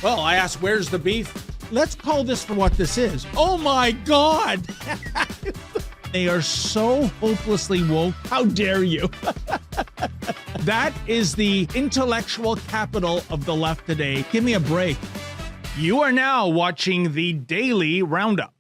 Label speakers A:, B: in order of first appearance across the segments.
A: Well, I asked, where's the beef? Let's call this for what this is. Oh my God! They are so hopelessly woke. How dare you? That is the intellectual capital of the left today. Give me a break. You are now watching the Daily Roundup.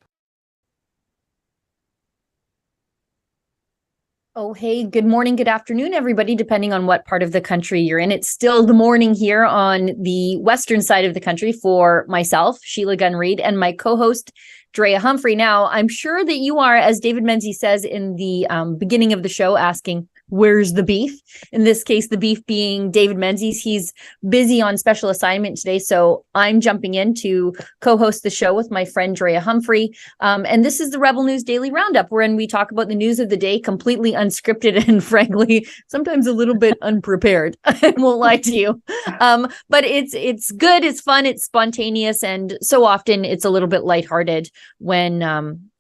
B: Oh, hey, good morning, good afternoon, everybody, depending on what part of the country you're in. It's still the morning here on the western side of the country for myself, Sheila Gunn Reid, and my co-host, Drea Humphrey. Now, I'm sure that you are, as David Menzies says in the beginning of the show, asking, where's the beef? In this case, the beef being David Menzies. He's busy on special assignment today, so I'm jumping in to co-host the show with my friend Drea Humphrey. And this is the Rebel News Daily Roundup, wherein we talk about the news of the day, completely unscripted and frankly, sometimes a little bit unprepared. I won't lie to you. But it's good, it's fun, it's spontaneous, and so often it's a little bit lighthearted when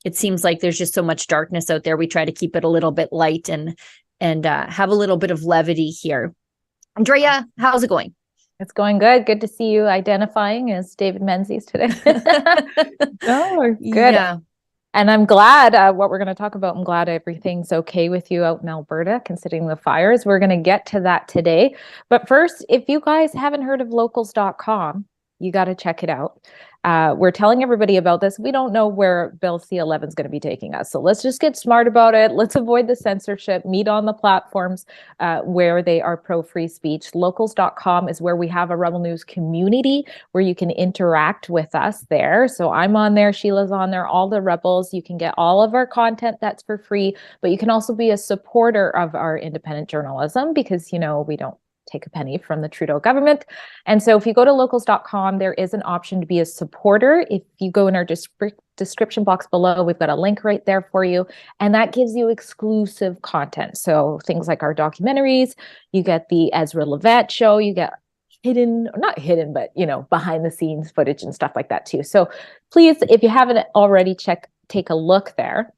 B: it seems like there's just so much darkness out there. We try to keep it a little bit light and have a little bit of levity here. Andrea, how's it going?
C: It's going good. Good to see you identifying as David Menzies today. Oh, good.
B: Yeah.
C: And I'm glad what we're going to talk about. I'm glad everything's okay with you out in Alberta, considering the fires. We're going to get to that today. But first, if you guys haven't heard of locals.com, you got to check it out. We're telling everybody about this. We don't know where Bill C-11 is going to be taking us. So let's just get smart about it. Let's avoid the censorship, meet on the platforms where they are pro-free speech. Locals.com is where we have a Rebel News community where you can interact with us there. So I'm on there, Sheila's on there, all the Rebels. You can get all of our content that's for free, but you can also be a supporter of our independent journalism because, you know, we don't take a penny from the Trudeau government. And so if you go to locals.com, there is an option to be a supporter. If you go in our description box below, we've got a link right there for you. And that gives you exclusive content. So things like our documentaries, you get the Ezra Levant show, you get not hidden, but, you know, behind the scenes footage and stuff like that too. So please, if you haven't already, take a look there.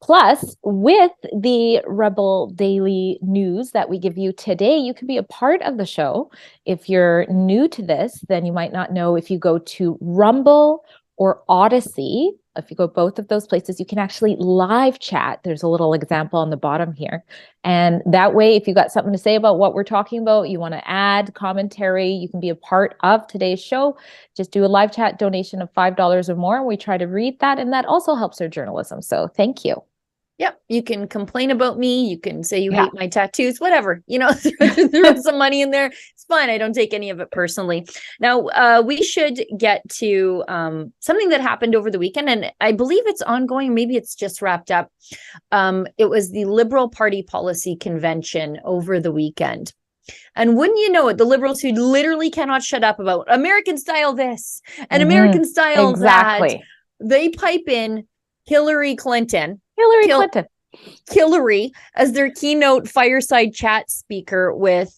C: Plus, with the Rebel Daily News that we give you today, you can be a part of the show. If you're new to this, then you might not know if you go to Rumble or Odyssey. If you go both of those places, you can actually live chat. There's a little example on the bottom here. And that way, if you got something to say about what we're talking about, you want to add commentary, you can be a part of today's show. Just do a live chat donation of $5 or more. And we try to read that. And that also helps our journalism. So thank you.
B: Yep. You can complain about me. You can say you hate my tattoos, whatever, you know, throw some money in there. It's fine. I don't take any of it personally. Now, we should get to something that happened over the weekend, and I believe it's ongoing. Maybe it's just wrapped up. It was the Liberal Party Policy Convention over the weekend. And wouldn't you know it, the Liberals who literally cannot shut up about American style this and American style that, they pipe in Hillary Clinton as their keynote fireside chat speaker with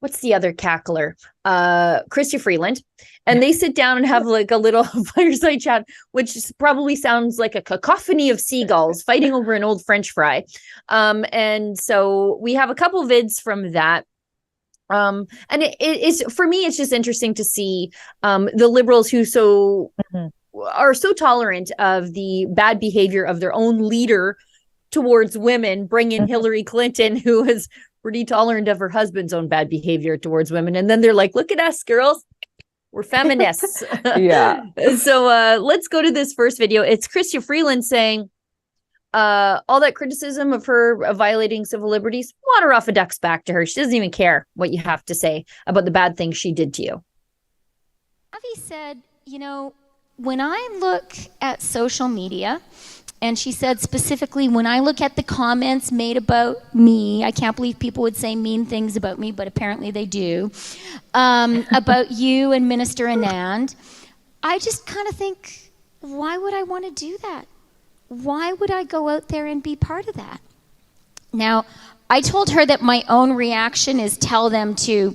B: what's the other cackler? Chrystia Freeland. And they sit down and have like a little fireside chat, which probably sounds like a cacophony of seagulls fighting over an old French fry. And so we have a couple vids from that. And it is, for me, it's just interesting to see the Liberals who are so tolerant of the bad behavior of their own leader towards women, bring in Hillary Clinton, who is pretty tolerant of her husband's own bad behavior towards women. And then they're like, look at us, girls. We're feminists.
C: Yeah.
B: So let's go to this first video. It's Chrystia Freeland saying, all that criticism of her violating civil liberties, water off a duck's back to her. She doesn't even care what you have to say about the bad things she did to you.
D: Avi said, you know, when I look at social media, and she said specifically, when I look at the comments made about me, I can't believe people would say mean things about me, but apparently they do, about you and Minister Anand, I just kind of think, why would I want to do that? Why would I go out there and be part of that? Now, I told her that my own reaction is tell them to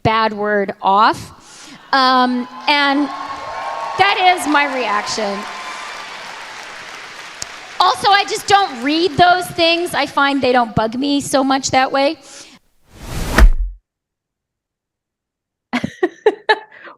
D: bad word off, and that is my reaction. Also, I just don't read those things. I find they don't bug me so much that way.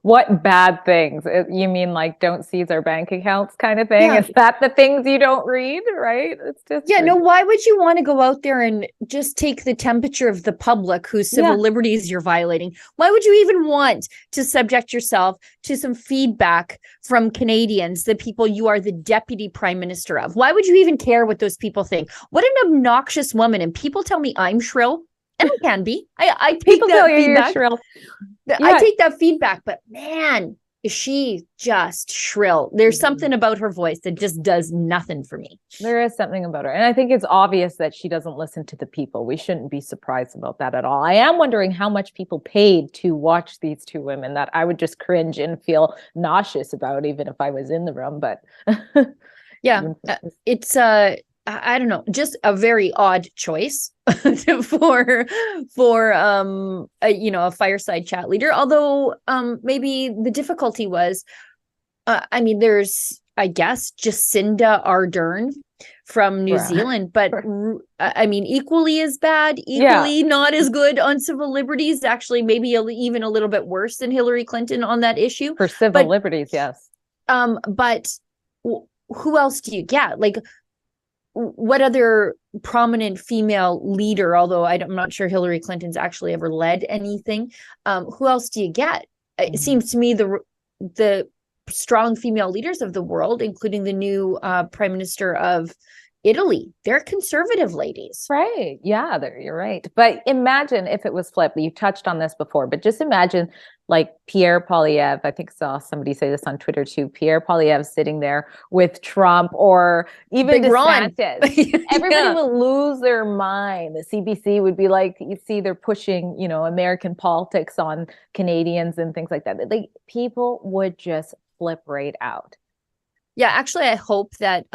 C: What bad things? You mean like don't seize our bank accounts kind of thing?
B: Yeah.
C: Is that the things you don't read, right? It's just
B: Yeah, no, why would you want to go out there and just take the temperature of the public whose civil liberties you're violating? Why would you even want to subject yourself to some feedback from Canadians, the people you are the deputy prime minister of? Why would you even care what those people think? What an obnoxious woman. And people tell me I'm shrill, and I can be. I take
C: people
B: that
C: tell you
B: feedback.
C: you're shrill.
B: I take that feedback, but man, is she just shrill. There's something about her voice that just does nothing for me.
C: There is something about her. And I think it's obvious that she doesn't listen to the people. We shouldn't be surprised about that at all. I am wondering how much people paid to watch these two women that I would just cringe and feel nauseous about, even if I was in the room. But
B: yeah, it's I don't know, just a very odd choice for a fireside chat leader. Although maybe the difficulty was, there's, I guess, Jacinda Ardern from New Zealand, but equally as bad, equally not as good on civil liberties. Actually, maybe even a little bit worse than Hillary Clinton on that issue
C: for civil liberties. Yes,
B: but who else do you get? Like, what other prominent female leader, although I'm not sure Hillary Clinton's actually ever led anything, who else do you get? It seems to me the strong female leaders of the world, including the new prime minister of Italy, they're conservative ladies.
C: Right. Yeah, you're right. But imagine if it was flipped. You touched on this before, but just imagine like Pierre Poilievre. I think I saw somebody say this on Twitter too. Pierre Poilievre sitting there with Trump, or even
B: Big
C: DeSantis. Everybody will lose their mind. The CBC would be like, you see, they're pushing, American politics on Canadians and things like that. Like, people would just flip right out.
B: Yeah, actually, I hope that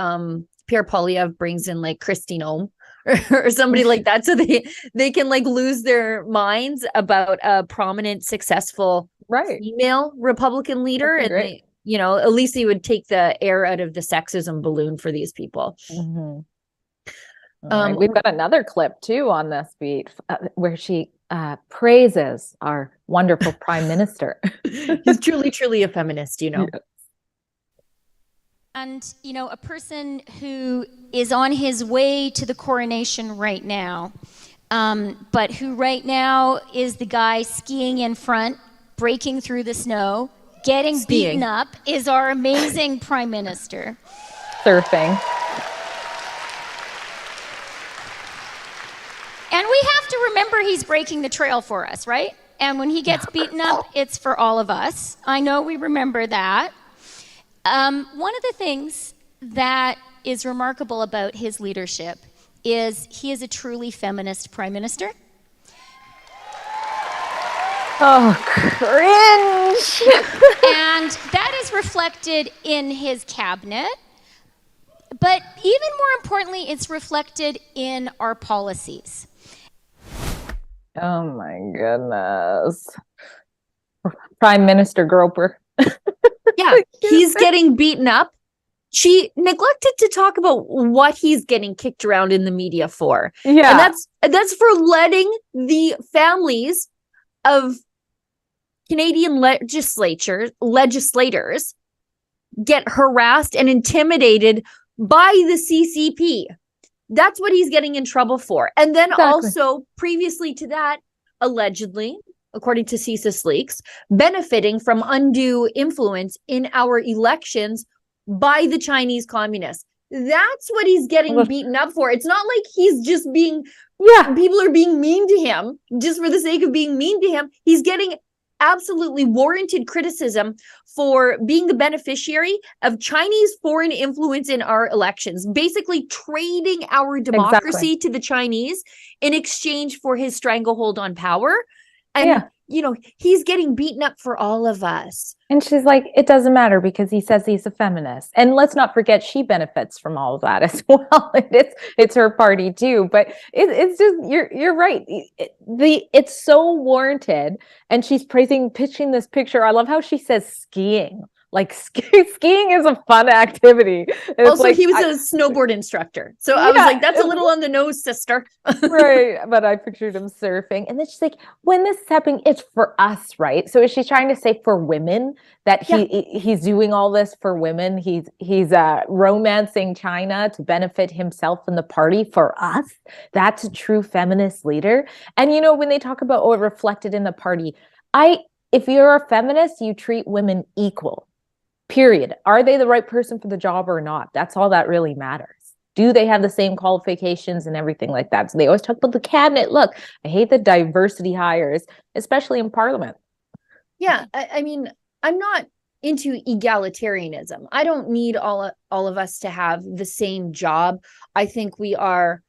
B: Pierre Poilievre brings in like Christine Ohm or somebody like that, so they can like lose their minds about a prominent, successful female Republican leader, and they, at least he would take the air out of the sexism balloon for these people.
C: Right. We've got another clip too on this beat where she praises our wonderful prime minister.
B: He's truly a feminist,
C: Yes.
D: And, a person who is on his way to the coronation right now, but who right now is the guy skiing in front, breaking through the snow, getting beaten up, is our amazing prime minister.
C: Surfing.
D: And we have to remember he's breaking the trail for us, right? And when he gets beaten up, it's for all of us. I know we remember that. One of the things that is remarkable about his leadership is he is a truly feminist prime minister.
C: Oh, cringe.
D: And that is reflected in his cabinet. But even more importantly, it's reflected in our policies.
C: Oh my goodness. Prime Minister Groper.
B: Yeah, he's getting beaten up. She neglected to talk about what he's getting kicked around in the media for. Yeah. And that's for letting the families of Canadian legislators get harassed and intimidated by the CCP. That's what he's getting in trouble for. And then also, previously to that, allegedly, according to CSIS leaks, benefiting from undue influence in our elections by the Chinese communists. That's what he's getting beaten up for. It's not like he's just being, people are being mean to him just for the sake of being mean to him. He's getting absolutely warranted criticism for being the beneficiary of Chinese foreign influence in our elections, basically trading our democracy to the Chinese in exchange for his stranglehold on power. And, he's getting beaten up for all of us.
C: And she's like, it doesn't matter because he says he's a feminist. And let's not forget, she benefits from all of that as well. It's her party too. But it's just, you're right. It's so warranted. And she's pitching this picture. I love how she says skiing Like skiing is a fun activity. It's
B: Also,
C: like,
B: he was a snowboard instructor. So I was
C: Yeah,
B: like, that's a little on the nose, sister.
C: right, but I pictured him surfing, and then she's like, when this is happening, it's for us, right? So is she trying to say for women that he's doing all this for women? He's romancing China to benefit himself and the party for us? That's a true feminist leader. And you know, when they talk about reflected in the party, if you're a feminist, you treat women equal. Period. Are they the right person for the job or not? That's all that really matters. Do they have the same qualifications and everything like that? So they always talk about the cabinet. Look, I hate the diversity hires, especially in parliament.
B: Yeah, I mean, I'm not into egalitarianism. I don't need all of us to have the same job. I think we are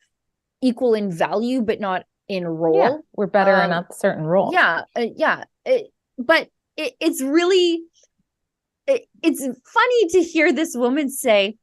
B: equal in value, but not in role.
C: Yeah, we're better in a certain role.
B: But it's really, it's funny to hear this woman say,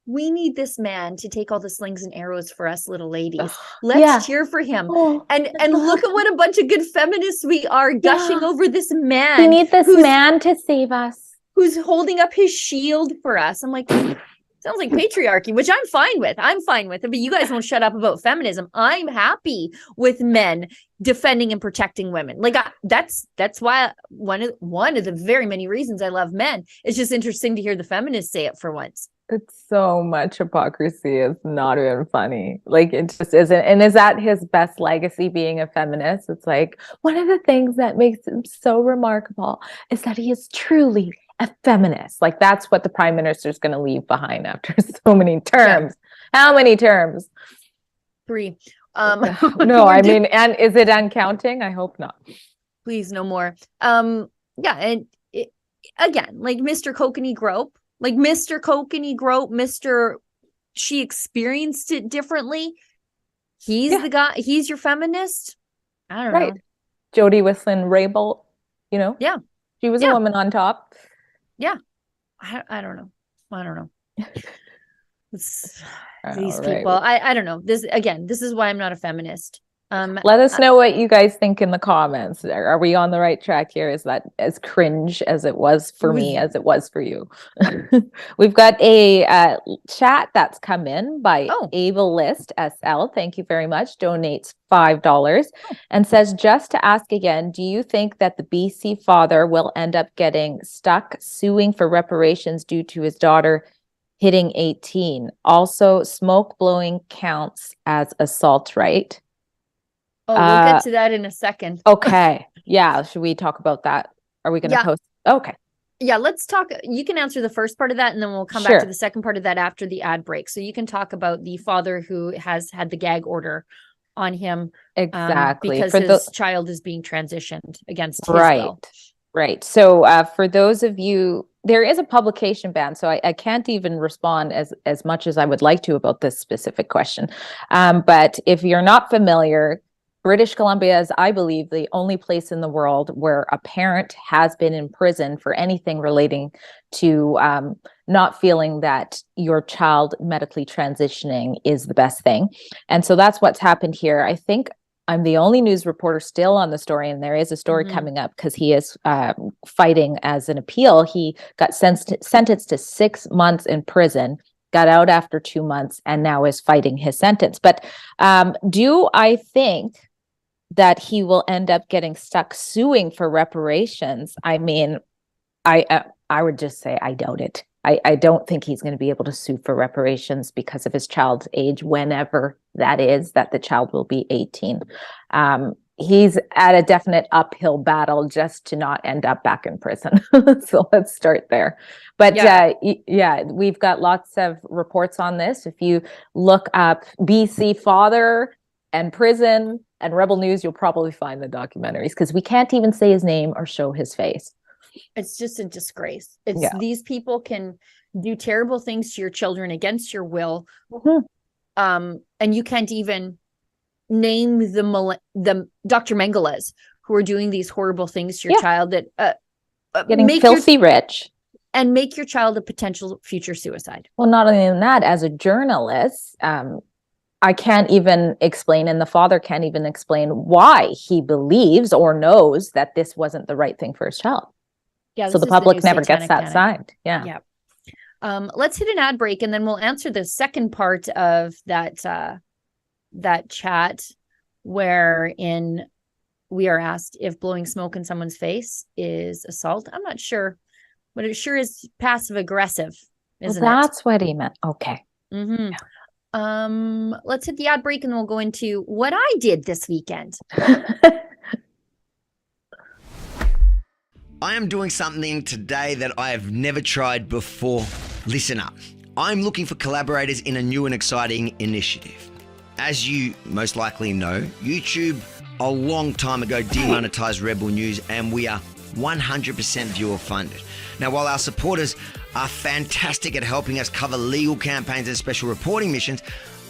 B: we need this man to take all the slings and arrows for us little ladies. Let's cheer for him. And look at what a bunch of good feminists we are, gushing over this man.
C: We need this man to save us.
B: Who's holding up his shield for us. I'm like, sounds like patriarchy, which I'm fine with. I'm fine with it, but you guys won't shut up about feminism. I'm happy with men defending and protecting women. Like that's why one of the very many reasons I love men. It's just interesting to hear the feminists say it for once.
C: It's so much hypocrisy. It's not even funny. Like, it just isn't. And is that his best legacy, being a feminist? It's like, one of the things that makes him so remarkable is that he is truly a feminist. Like, that's what the prime minister is going to leave behind after so many terms. Yeah. How many terms?
B: 3.
C: No, I mean, and is it uncounting? I hope not.
B: Please, no more. And again, like Mr. Kokanee Grope. Like Mr. Kokanee Grope, she experienced it differently. He's the guy. He's your feminist. I don't know.
C: Jody Whistling-Raybould, you know?
B: Yeah.
C: She was a woman on top.
B: Yeah. I don't know. These people. I don't know. This is why I'm not a feminist.
C: Let us know what you guys think in the comments. Are we on the right track here? Is that as cringe as it was for me as it was for you? We've got a chat that's come in by Ableist SL. Thank you very much. Donates $5 and says, just to ask again, do you think that the BC father will end up getting stuck suing for reparations due to his daughter hitting 18? Also, smoke blowing counts as assault, right?
B: Oh, we'll get to that in a second.
C: Okay. Yeah. Should we talk about that? Are we going to post? Okay.
B: Yeah, let's talk. You can answer the first part of that, and then we'll come back to the second part of that after the ad break. So you can talk about the father who has had the gag order on him.
C: Exactly.
B: Because his child is being transitioned against his will.
C: Right. So for those of you, there is a publication ban, so I can't even respond as much as I would like to about this specific question. But if you're not familiar, British Columbia is, I believe, the only place in the world where a parent has been in prison for anything relating to not feeling that your child medically transitioning is the best thing. And so that's what's happened here. I think I'm the only news reporter still on the story, and there is a story coming up because he is fighting as an appeal. He got sentenced to 6 months in prison, got out after 2 months, and now is fighting his sentence. But do I think that he will end up getting stuck suing for reparations? I mean, I would just say I doubt it. I don't think he's going to be able to sue for reparations because of his child's age, whenever that is, that the child will be 18. He's at a definite uphill battle just to not end up back in prison. So let's start there. But we've got lots of reports on this. If you look up BC father and prison and Rebel News, you'll probably find the documentaries, because we can't even say his name or show his face.
B: It's just a disgrace. These people can do terrible things to your children against your will. And you can't even name the Dr. Mengeles who are doing these horrible things to your child, that
C: getting filthy rich
B: and make your child a potential future suicide.
C: Well, not only that, as a journalist, I can't even explain, and the father can't even explain why he believes or knows that this wasn't the right thing for his child.
B: Yeah,
C: So
B: this
C: the
B: is the
C: public
B: new
C: never gets
B: satanic
C: that
B: panic.
C: signed. Yeah.
B: Yeah. Let's hit an ad break and then we'll answer the second part of that chat wherein we are asked if blowing smoke in someone's face is assault. I'm not sure, but it sure is passive aggressive, isn't
C: Well, that's what he meant. Okay.
B: it? Let's hit the ad break and we'll go into what I did this weekend.
E: I am doing something today that I have never tried before. Listen up. I'm looking for collaborators in a new and exciting initiative. As you most likely know, YouTube a long time ago demonetized Rebel News, and we are 100% viewer funded. Now, while our supporters are fantastic at helping us cover legal campaigns and special reporting missions,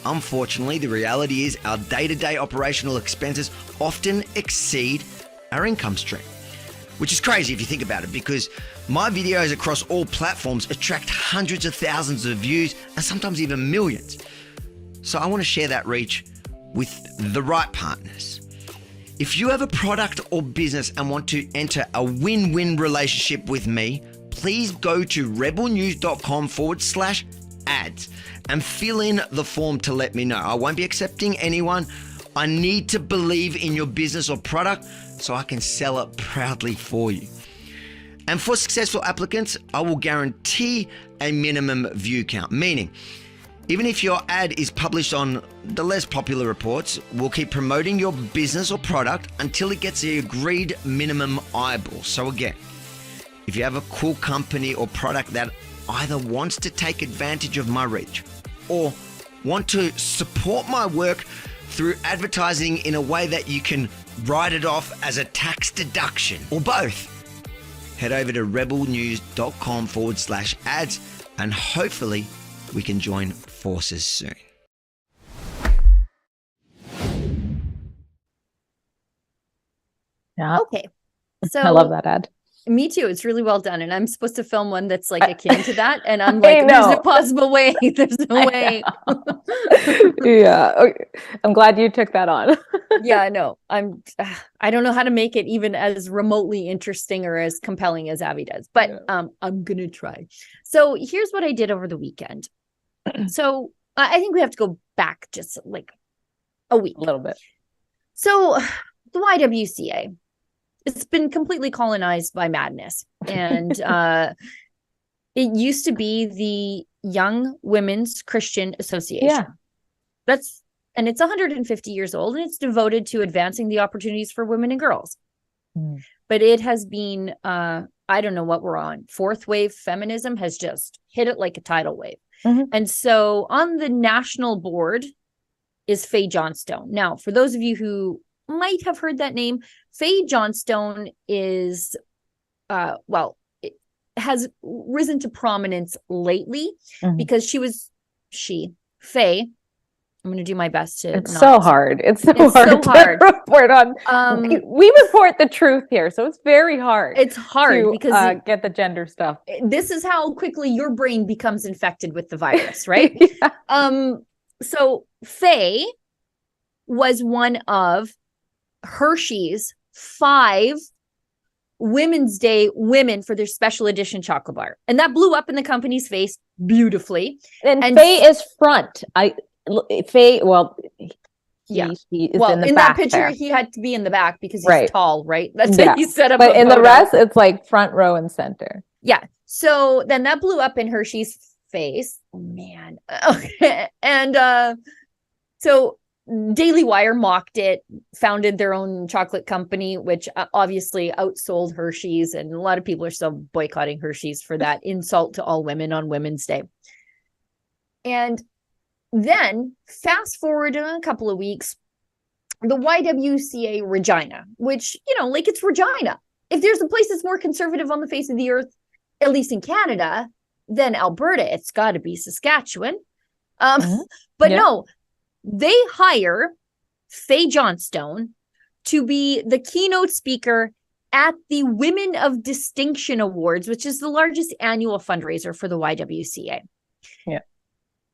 E: unfortunately, the reality is our day-to-day operational expenses often exceed our income stream. Which is crazy if you think about it, because my videos across all platforms attract hundreds of thousands of views and sometimes even millions. So I want to share that reach with the right partners. If you have a product or business and want to enter a win-win relationship with me, please go to rebelnews.com/ads and fill in the form to let me know. I won't be accepting anyone. I need to believe in your business or product so I can sell it proudly for you. And for successful applicants, I will guarantee a minimum view count, meaning even if your ad is published on the less popular reports, we'll keep promoting your business or product until it gets the agreed minimum eyeballs. So again, if you have a cool company or product that either wants to take advantage of my reach or want to support my work through advertising in a way that you can write it off as a tax deduction, or both, head over to rebelnews.com/ads and hopefully we can join forces soon.
C: Yeah.
B: Okay. So
C: I love that ad.
B: Me too. It's really well done. And I'm supposed to film one that's like akin to that. And I'm
C: I
B: like, there's
C: know.
B: no possible way. There's no way.
C: Yeah. Okay. I'm glad you took that on.
B: Yeah, no, I don't know how to make it even as remotely interesting or as compelling as Abby does, but I'm going to try. So here's what I did over the weekend. So I think we have to go back just like a week.
C: A little bit.
B: So the YWCA, it's been completely colonized by madness. And it used to be the Young Women's Christian Association.
C: Yeah.
B: And it's 150 years old, and it's devoted to advancing the opportunities for women and girls.
C: Mm.
B: But it has been, I don't know what we're on. Fourth wave feminism has just hit it like a tidal wave.
C: Mm-hmm.
B: And so on the national board is Faye Johnstone. Now, for those of you who might have heard that name, Faye Johnstone is, it has risen to prominence lately because Faye, I'm going to do my best to.
C: It's so hard. It's so hard to report on. We report the truth here, so it's very hard.
B: It's hard because
C: get the gender stuff.
B: This is how quickly your brain becomes infected with the virus, right?
C: Yeah.
B: So Faye was one of Hershey's 5 Women's Day women for their special edition chocolate bar, and that blew up in the company's face beautifully.
C: And Faye is front. Faye, well, he is in the
B: in
C: back
B: that picture,
C: there.
B: He had to be in the back because he's tall, right? That's
C: Yeah.
B: what he set up.
C: But in the rest, it's like front row and center.
B: Yeah. So then that blew up in Hershey's face. Oh, man. Okay. And so Daily Wire mocked it, founded their own chocolate company, which obviously outsold Hershey's. And a lot of people are still boycotting Hershey's for that insult to all women on Women's Day. And then fast forward a couple of weeks, the YWCA Regina, which, like it's Regina. If there's a place that's more conservative on the face of the earth, at least in Canada, than Alberta, it's got to be Saskatchewan. But no, they hire Faye Johnstone to be the keynote speaker at the Women of Distinction Awards, which is the largest annual fundraiser for the YWCA.
C: Yeah.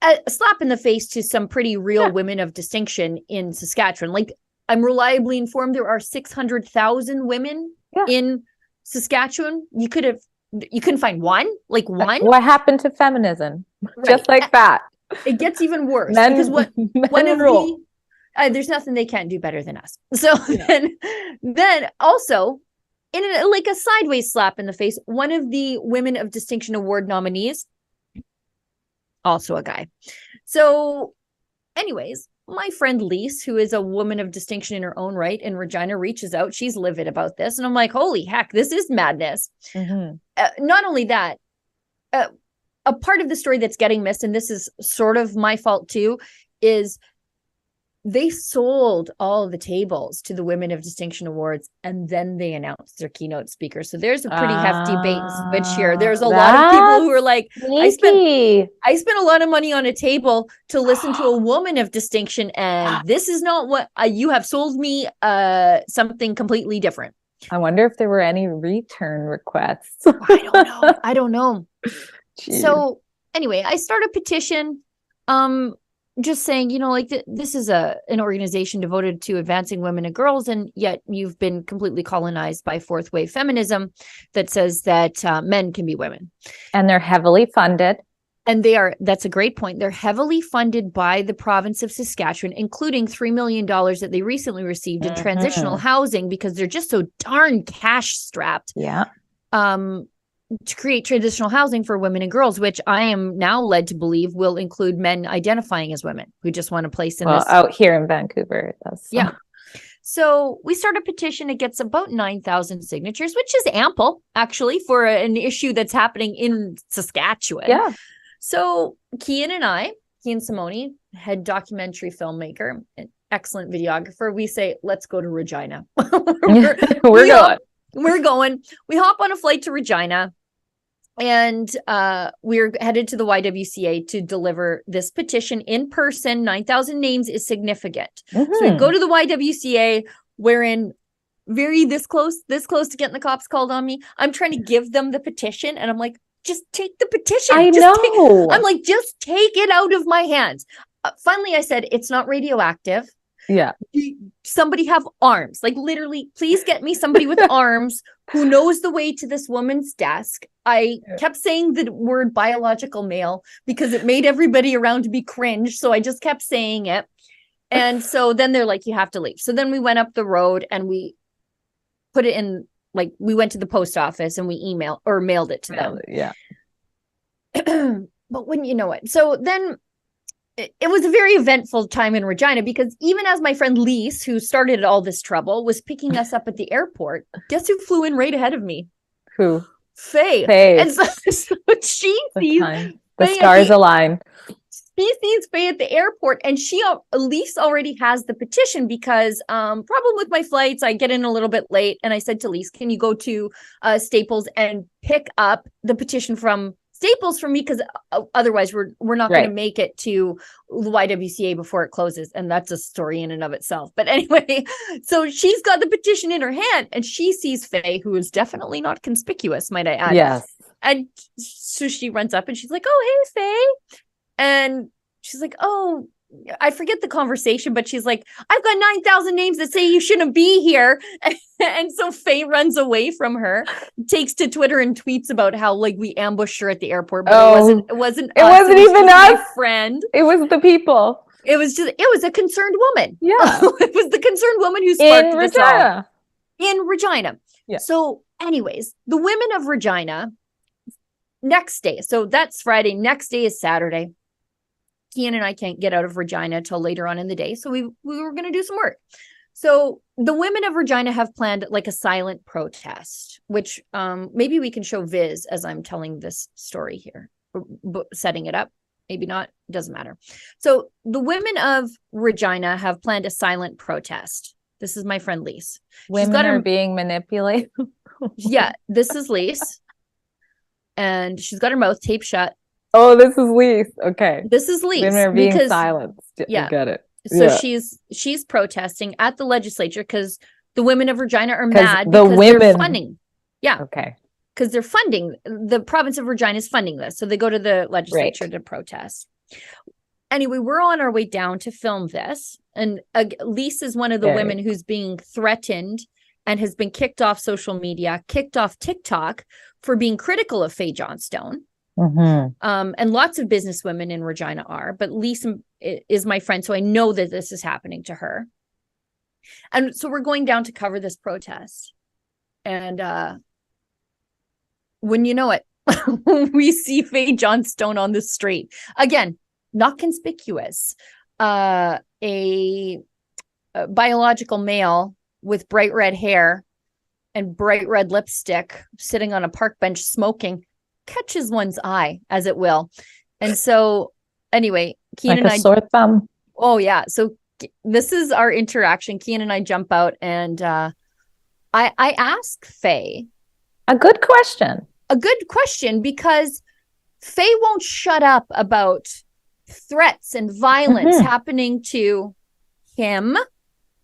B: A slap in the face to some pretty real women of distinction in Saskatchewan. Like, I'm reliably informed there are 600,000 women in Saskatchewan, you couldn't find one, like one.
C: What happened to feminism?
B: Right.
C: Just like that.
B: It gets even worse
C: Men,
B: because one of
C: rule.
B: there's nothing they can't do better than us. So then also in like a sideways slap in the face, one of the Women of Distinction Award nominees, also a guy. So anyways, my friend Lise, who is a woman of distinction in her own right in Regina, reaches out. She's livid about this. And I'm like, holy heck, this is madness.
C: Mm-hmm.
B: Not only that, a part of the story that's getting missed, and this is sort of my fault too, is they sold all of the tables to the Women of Distinction Awards, and then they announced their keynote speaker. So there's a pretty hefty bait and switch here. There's a lot of people who are like, I spent a lot of money on a table to listen to a woman of distinction, and this is not what you have sold me. Something completely different.
C: I wonder if there were any return requests.
B: I don't know.
C: Jeez.
B: So anyway, I start a petition. Just saying, like this is an organization devoted to advancing women and girls, and yet you've been completely colonized by fourth wave feminism that says that men can be women.
C: And they're heavily funded.
B: And that's a great point. They're heavily funded by the province of Saskatchewan, including $3 million that they recently received in transitional housing because they're just so darn cash strapped.
C: Yeah.
B: To create transitional housing for women and girls, which I am now led to believe will include men identifying as women who just want a place in this.
C: Out here in Vancouver, it does.
B: Yeah. So we start a petition. It gets about 9,000 signatures, which is ample, actually, for an issue that's happening in Saskatchewan.
C: Yeah.
B: So Cian Simoni, head documentary filmmaker, an excellent videographer, we say, let's go to Regina.
C: We're going.
B: We're going. We hop on a flight to Regina. And we're headed to the YWCA to deliver this petition in person. 9,000 names is significant. Mm-hmm. So we go to the YWCA. We're in this close to getting the cops called on me. I'm trying to give them the petition. And I'm like, just take the petition. I'm like, just take it out of my hands. Finally, I said, it's not radioactive.
C: Yeah.
B: Somebody have arms. Like literally, please get me somebody with arms who knows the way to this woman's desk. I kept saying the word biological male because it made everybody around me cringe. So I just kept saying it. And so then they're like, you have to leave. So then we went up the road and we put it in, like we went to the post office and we mailed it to them.
C: Yeah.
B: But when you know it. So then it was a very eventful time in Regina because even as my friend Lise, who started all this trouble, was picking us up at the airport, guess who flew in right ahead of me?
C: Who?
B: Faye. And so she sees
C: the stars align.
B: She sees Faye at the airport, and Lise already has the petition because problem with my flights, I get in a little bit late, and I said to Lise, can you go to Staples and pick up the petition from Staples for me, because otherwise we're not going to make it to the YWCA before it closes, and that's a story in and of itself. But anyway, so she's got the petition in her hand, and she sees Faye, who is definitely not conspicuous, might I add.
C: Yes.
B: And so she runs up and she's like, "Oh, hey, Faye," and she's like, "Oh." I forget the conversation, but she's like, I've got 9,000 names that say you shouldn't be here. And so Faye runs away from her, takes to Twitter and tweets about how like we ambushed her at the airport, but it wasn't
C: even us.
B: My friend.
C: It was the people.
B: It was a concerned woman.
C: Yeah.
B: It was the concerned woman who sparked this all. In Regina.
C: Yeah.
B: So anyways, the women of Regina, next day. So that's Friday. Next day is Saturday. Cian and I can't get out of Regina till later on in the day. So we were going to do some work. So the women of Regina have planned like a silent protest, which maybe we can show Viz as I'm telling this story here, setting it up. Maybe not. Doesn't matter. So the women of Regina have planned a silent protest. This is my friend Lise.
C: Women are being manipulated.
B: Yeah, this is Lise. And she's got her mouth taped shut.
C: Oh, this is Lise. Okay.
B: This is Lise.
C: Women are being silenced.
B: Yeah.
C: I get it.
B: So she's protesting at the legislature because the women of Regina are mad because they're funding. Yeah.
C: Okay.
B: Because they're funding. The province of Regina is funding this. So they go to the legislature to protest. Anyway, we're on our way down to film this. And Lise is one of the women who's being threatened and has been kicked off social media, kicked off TikTok for being critical of Faye Johnstone. And lots of businesswomen in Regina are, but Lisa is my friend, so I know that this is happening to her. And so we're going down to cover this protest. And when you know it, we see Faye Johnstone on the street. Again, not conspicuous. A biological male with bright red hair and bright red lipstick sitting on a park bench smoking catches one's eye, as it will. And so anyway, Keenan
C: like a sore thumb.
B: Oh yeah. So this is our interaction. Keenan and I jump out and I ask Faye
C: a good question
B: because Faye won't shut up about threats and violence happening to him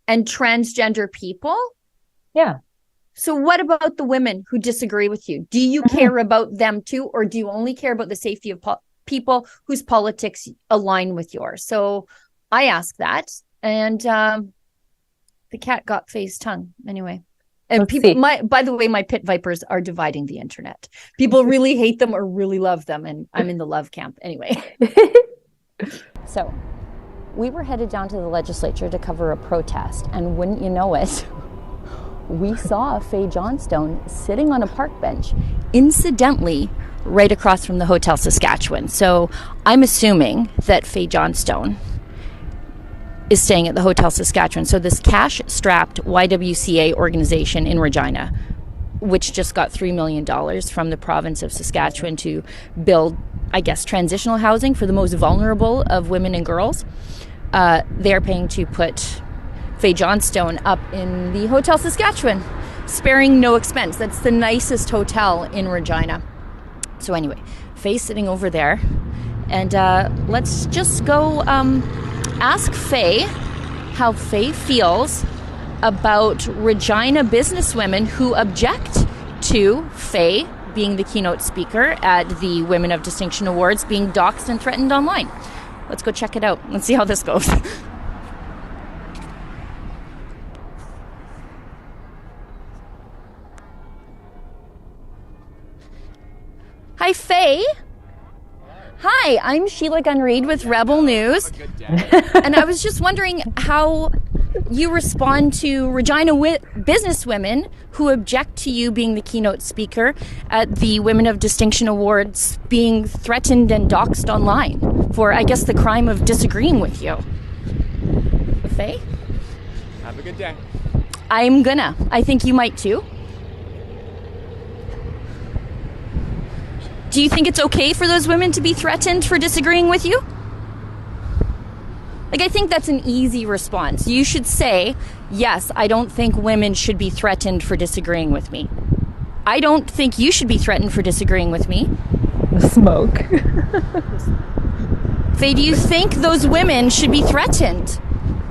B: and transgender people.
C: Yeah.
B: So what about the women who disagree with you? Do you care about them too, or do you only care about the safety of people whose politics align with yours? So I ask that, and the cat got Faye's tongue anyway. And by the way, my pit vipers are dividing the internet. People really hate them or really love them, and I'm in the love camp anyway. So we were headed down to the legislature to cover a protest, and wouldn't you know it, we saw Faye Johnstone sitting on a park bench, incidentally, right across from the Hotel Saskatchewan. So I'm assuming that Faye Johnstone is staying at the Hotel Saskatchewan. So this cash-strapped YWCA organization in Regina, which just got $3 million from the province of Saskatchewan to build, I guess, transitional housing for the most vulnerable of women and girls. They're paying to put Faye Johnstone up in the Hotel Saskatchewan, sparing no expense. That's the nicest hotel in Regina. So anyway, Faye's sitting over there, and let's just go ask Faye how Faye feels about Regina businesswomen who object to Faye being the keynote speaker at the Women of Distinction Awards being doxxed and threatened online. Let's go check it out. Let's see how this goes. Hi, Faye. Hi, I'm Sheila Gunn Reid with Rebel News. And I was just wondering how you respond to Regina businesswomen who object to you being the keynote speaker at the Women of Distinction Awards being threatened and doxxed online for, I guess, the crime of disagreeing with you. Faye?
F: Have a good day.
B: I'm gonna. I think you might too. Do you think it's okay for those women to be threatened for disagreeing with you? Like, I think that's an easy response. You should say, yes, I don't think women should be threatened for disagreeing with me. I don't think you should be threatened for disagreeing with me.
C: Smoke.
B: Faye, do you think those women should be threatened?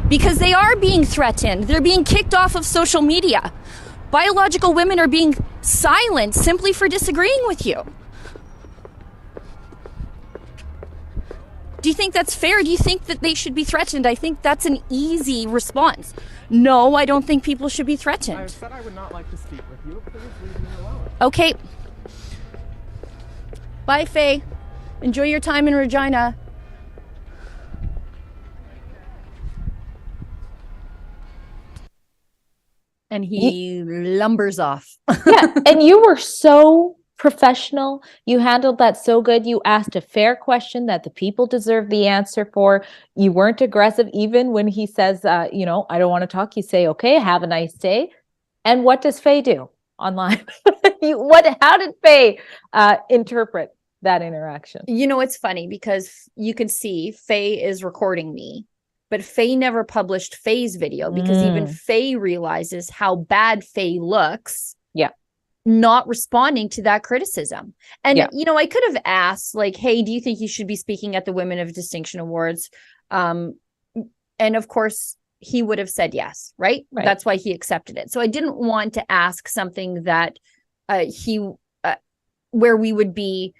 B: Because they are being threatened. They're being kicked off of social media. Biological women are being silenced simply for disagreeing with you. Do you think that's fair? Do you think that they should be threatened? I think that's an easy response. No, I don't think people should be threatened.
F: I said I would not like to speak with you. Please leave me alone.
B: Okay. Bye, Faye. Enjoy your time in Regina. And he lumbers off.
C: Yeah, and you were so professional. You handled that so good. You asked a fair question that the people deserve the answer for. You weren't aggressive. Even when he says, I don't want to talk, you say, okay, have a nice day. And what does Faye do online? How did Faye interpret that interaction?
B: You know, it's funny because you can see Faye is recording me, but Faye never published Faye's video because even Faye realizes how bad Faye looks.
C: Yeah.
B: Not responding to that criticism. And, I could have asked, like, hey, do you think you should be speaking at the Women of Distinction Awards? And of course, he would have said yes, right? That's why he accepted it. So I didn't want to ask something that where we would be,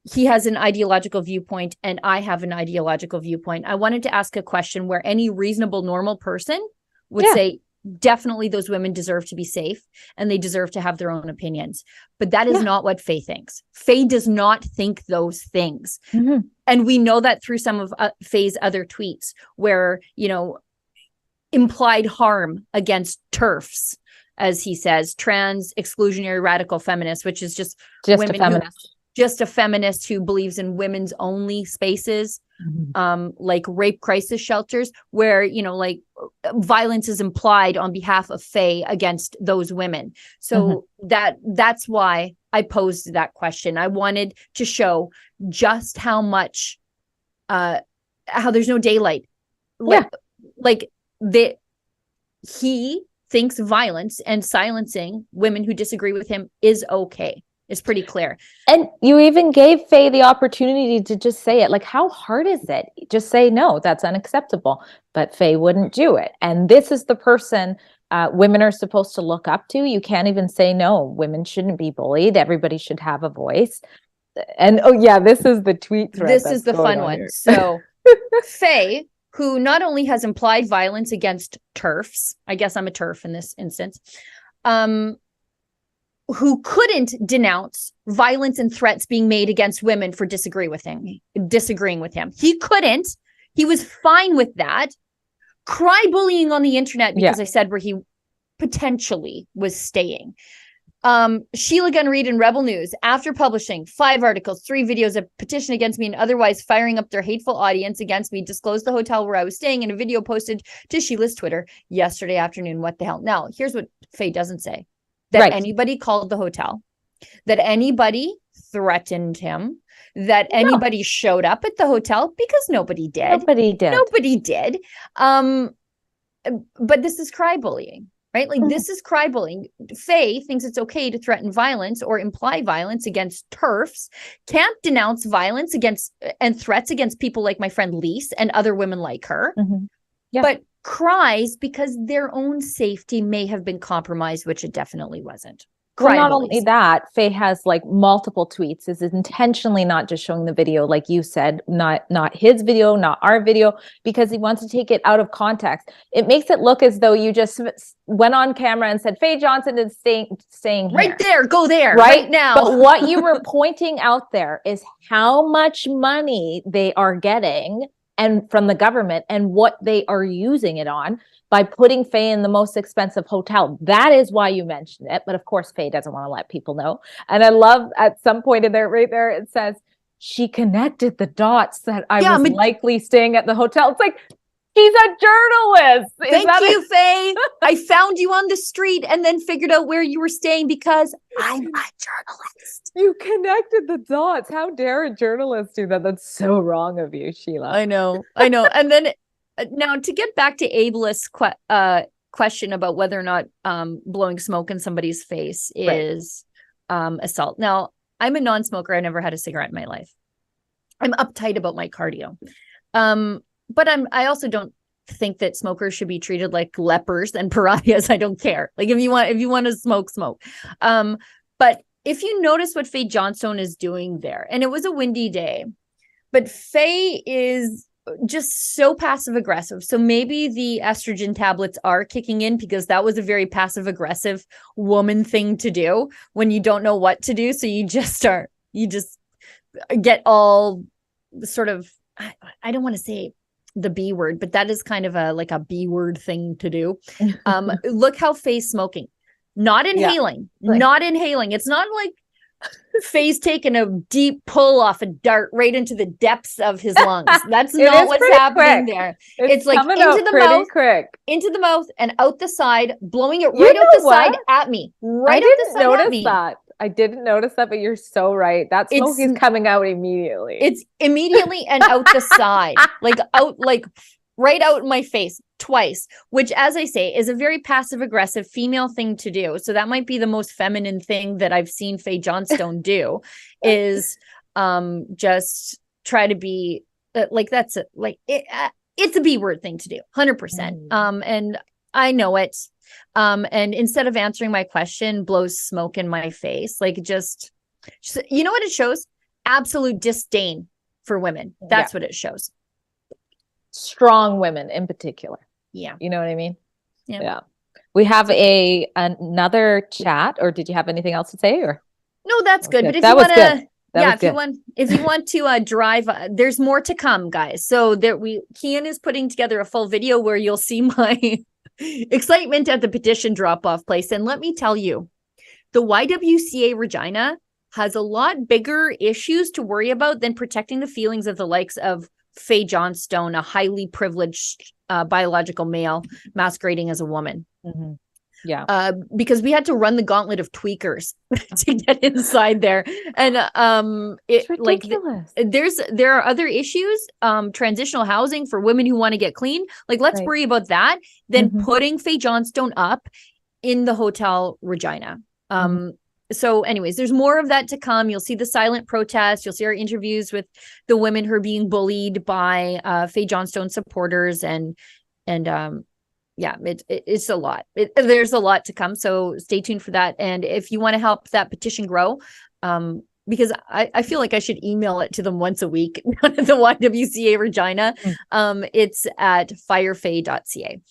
B: he has an ideological viewpoint and I have an ideological viewpoint. I wanted to ask a question where any reasonable, normal person would say, definitely those women deserve to be safe and they deserve to have their own opinions. But that is not what Faye thinks. Faye does not think those things.
C: Mhm.
B: And we know that through some of Faye's other tweets where, you know, implied harm against TERFs, as he says, trans exclusionary radical feminists, which is just
C: a
B: women
C: feminist.
B: just a feminist who believes in women's only spaces, like rape crisis shelters, where, you know, like violence is implied on behalf of Faye against those women. So that's why I posed that question. I wanted to show just how much, how there's no daylight. He thinks violence and silencing women who disagree with him is okay. It's pretty clear.
C: And you even gave Faye the opportunity to just say it. Like, how hard is it? Just say, no, that's unacceptable. But Faye wouldn't do it. And this is the person women are supposed to look up to. You can't even say, no, women shouldn't be bullied. Everybody should have a voice. And this is the tweet thread.
B: This is the fun one. So Faye, who not only has implied violence against TERFs, I guess I'm a TERF in this instance, who couldn't denounce violence and threats being made against women for disagreeing with him. He couldn't. He was fine with that. Cry bullying on the internet because I said where he potentially was staying. Sheila Gunn Reid in Rebel News, after publishing 5 articles, 3 videos, a petition against me, and otherwise firing up their hateful audience against me, disclosed the hotel where I was staying in a video posted to Sheila's Twitter yesterday afternoon. What the hell? Now, here's what Faye doesn't say. That anybody called the hotel, that anybody threatened him, that anybody showed up at the hotel, because nobody did. Nobody did. But this is cry bullying, right? Like this is cry bullying. Faye thinks it's okay to threaten violence or imply violence against TERFs, can't denounce violence against and threats against people like my friend Lise and other women like her. But cries because their own safety may have been compromised, which it definitely wasn't.
C: Well, not only that, Faye has like multiple tweets. Is intentionally not just showing the video, like you said, not his video, not our video, because he wants to take it out of context. It makes it look as though you just went on camera and said, Faye Johnson is staying here.
B: Right there, go there, right now.
C: But what you were pointing out there is how much money they are getting and from the government and what they are using it on by putting Faye in the most expensive hotel. That is why you mentioned it. But of course, Faye doesn't want to let people know. And I love at some point in there, right there, it says, she connected the dots that I was likely staying at the hotel. It's like, she's a journalist.
B: Thank you, Faye. I found you on the street and then figured out where you were staying because I'm a journalist.
C: You connected the dots. How dare a journalist do that? That's so wrong of you, Sheila.
B: I know. And then now to get back to ableist question about whether or not blowing smoke in somebody's face is assault. Now, I'm a non-smoker. I never had a cigarette in my life. I'm uptight about my cardio. But I also don't think that smokers should be treated like lepers and pariahs. I don't care. Like if you want to smoke. But if you notice what Faye Johnstone is doing there, and it was a windy day, but Faye is just so passive aggressive. So maybe the estrogen tablets are kicking in, because that was a very passive aggressive woman thing to do when you don't know what to do. So you just get all sort of, I don't want to say the B word, but that is kind of a B word thing to do. Look how Faye's smoking, not inhaling, not inhaling. It's not like Faye's taking a deep pull off a dart right into the depths of his lungs. That's not what's happening there. It's like into the mouth and out the side, blowing it right out the side at me.
C: I didn't notice that. I didn't notice that, but you're so right. That smoke is coming out immediately.
B: It's immediately and out the side, like right out in my face twice, which, as I say, is a very passive aggressive female thing to do. So that might be the most feminine thing that I've seen Faye Johnstone do is just try to be like, that's it. Like it's a B word thing to do 100%. And I know it. And instead of answering my question, blows smoke in my face. Like just you know what it shows? Absolute disdain for women. That's what it shows.
C: Strong women in particular.
B: Yeah.
C: You know what I mean?
B: Yeah.
C: We have another chat, or did you have anything else to say? Or
B: No, that's good. But if
C: That
B: you
C: was
B: want
C: good.
B: to,
C: That
B: yeah,
C: was
B: if
C: good.
B: you want to drive, there's more to come, guys. So Kian is putting together a full video where you'll see my excitement at the petition drop-off place. And let me tell you, the YWCA Regina has a lot bigger issues to worry about than protecting the feelings of the likes of Faye Johnstone, a highly privileged biological male masquerading as a woman.
C: Mhm. Yeah.
B: Because we had to run the gauntlet of tweakers to get inside there. And
C: It's ridiculous.
B: there are other issues, transitional housing for women who want to get clean. Like, let's
C: Right.
B: worry about that than
C: Mhm.
B: putting Faye Johnstone up in the Hotel Regina. So anyways, there's more of that to come. You'll see the silent protest. You'll see our interviews with the women who are being bullied by Faye Johnstone supporters, and yeah, it's a lot. There's a lot to come. So stay tuned for that. And if you want to help that petition grow, because I feel like I should email it to them once a week, the YWCA Regina. It's at firefae.ca.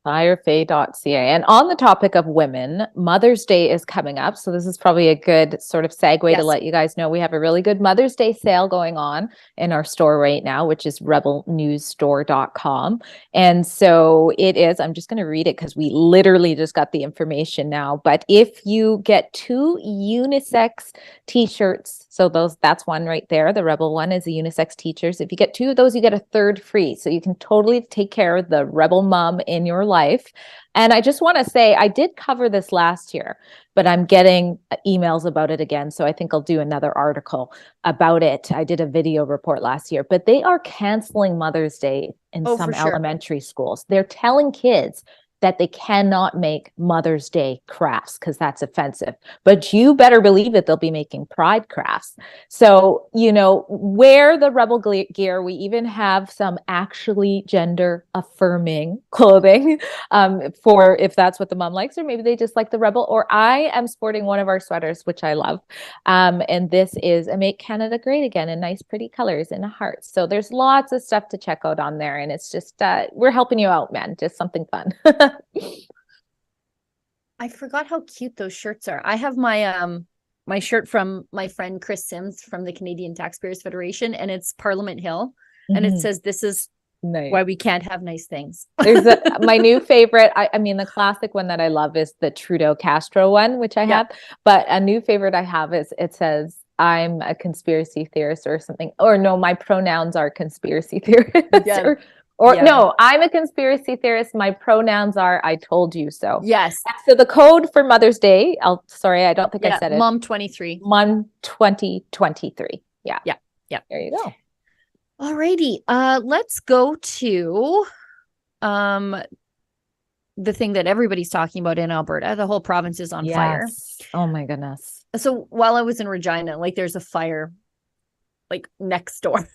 C: Firefae.ca. And on the topic of women, Mother's Day is coming up. So this is probably a good sort of segue to
B: Yes.
C: let you guys know we have a really good Mother's Day sale going on in our store right now, which is rebelnewsstore.com. And so it is, I'm just going to read it because we literally just got the information now. But if you get 2 unisex t-shirts, so that's one right there. The Rebel one is a unisex t-shirts. If you get 2 of those, you get a 3rd free. So you can totally take care of the Rebel mom in your life. And I just want to say, I did cover this last year, but I'm getting emails about it again. So I think I'll do another article about it. I did a video report last year, but they are canceling Mother's Day in
B: Oh,
C: some
B: for sure.
C: elementary schools. They're telling kids that they cannot make Mother's Day crafts because that's offensive. But you better believe it, they'll be making pride crafts. So, wear the Rebel gear. We even have some actually gender affirming clothing for if that's what the mom likes, or maybe they just like the Rebel. Or I am sporting one of our sweaters, which I love. And this is a Make Canada Great Again in nice, pretty colors and a heart. So there's lots of stuff to check out on there. And it's just, we're helping you out, man. Just something fun.
B: I forgot how cute those shirts are. I have my shirt from my friend Chris Sims from the Canadian Taxpayers Federation, and it's Parliament Hill, and it says, "This is
C: Nice.
B: why we can't have nice things."
C: There's my new favorite. I mean, the classic one that I love is the Trudeau Castro one, which I have. But a new favorite I have is it says, "I'm a conspiracy theorist" or something. Or no, my pronouns are conspiracy theorist.
B: Yeah.
C: No, I'm a conspiracy theorist. My pronouns are I told you so.
B: Yes.
C: So the code for Mother's Day, I don't think I said it.
B: Mom 23.
C: Mom 2023. Yeah. There you go.
B: Alrighty. Let's go to the thing that everybody's talking about in Alberta. The whole province is on fire.
C: Oh my goodness.
B: So while I was in Regina, there's a fire next door.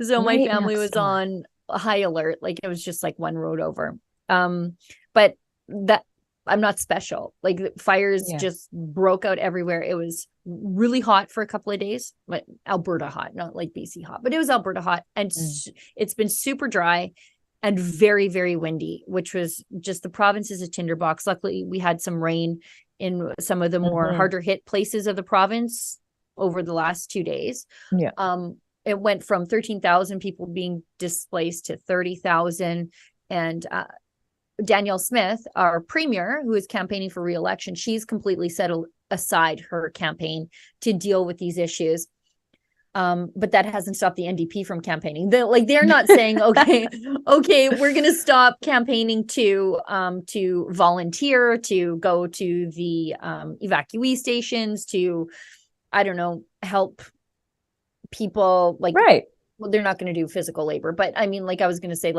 B: So my
C: Right
B: family
C: next
B: was
C: door.
B: on high alert. It was just one road over. But that I'm not special. Fires just broke out everywhere. It was really hot for a couple of days, but Alberta hot, not BC hot, but it was Alberta hot. And it's been super dry and very, very windy, which was just the province is a tinderbox. Luckily, we had some rain in some of the more harder hit places of the province over the last 2 days. It went from 13,000 people being displaced to 30,000. And Danielle Smith, our premier, who is campaigning for re-election, she's completely set aside her campaign to deal with these issues. But that hasn't stopped the NDP from campaigning. They're not saying, okay, we're going to stop campaigning to volunteer, to go to the evacuee stations, to, I don't know, help people
C: Right.
B: Well, they're not going to do physical labor, but I mean, I was going to say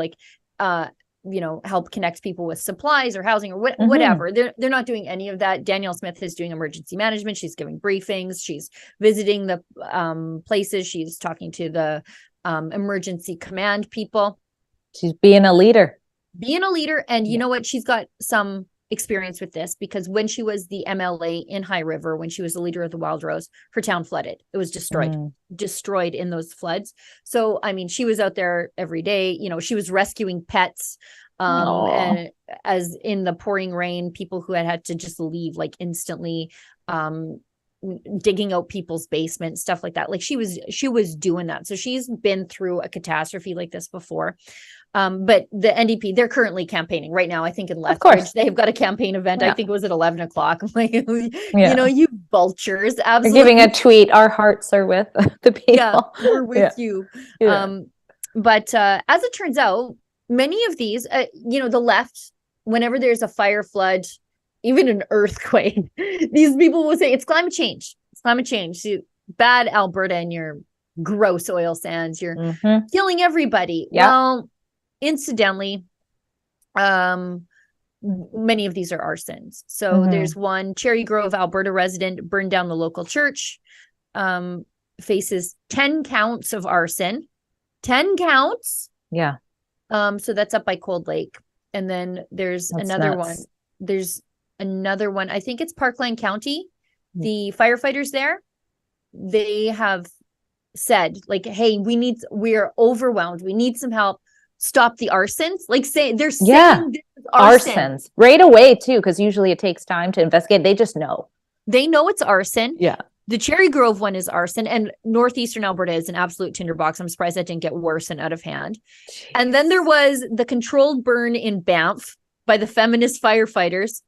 B: help connect people with supplies or housing or whatever. They're not doing any of that. Danielle Smith is doing emergency management. She's giving briefings. She's visiting the places. She's talking to the emergency command people.
C: She's being a leader.
B: And you know what? She's got some experience with this because when she was the MLA in High River, when she was the leader of the Wild Rose, her town flooded. It was destroyed in those floods. So, I mean, she was out there every day. She was rescuing pets And as in the pouring rain, people who had to just leave like instantly, digging out people's basements, stuff like that. Like she was doing that. So she's been through a catastrophe like this before. But the NDP, they're currently campaigning right now. I think in Lethbridge, they've got a campaign event.
C: Yeah.
B: I think it was at 11 o'clock. I'm like, you vultures, absolutely.
C: They're giving a tweet. Our hearts are with the people.
B: Yeah, we're with you.
C: Yeah.
B: But as it turns out, many of these, the left, whenever there's a fire, flood, even an earthquake, these people will say it's climate change. It's climate change. So, bad Alberta and your gross oil sands. You're killing everybody.
C: Yeah.
B: Well, incidentally, many of these are arsons. So there's one Cherry Grove, Alberta resident burned down the local church, faces 10 counts of arson. 10 counts.
C: Yeah.
B: So that's up by Cold Lake. And then there's another one. There's another one. I think it's Parkland County. The firefighters there, they have said like, hey, we're overwhelmed. We need some help. Stop the arsons. Like they're saying this is arson.
C: Arsons right away too, because usually it takes time to investigate. They just know.
B: They know it's arson.
C: Yeah.
B: The Cherry Grove one is arson, and northeastern Alberta is an absolute tinderbox. I'm surprised that didn't get worse and out of hand. Jeez. And then there was the controlled burn in Banff by the feminist firefighters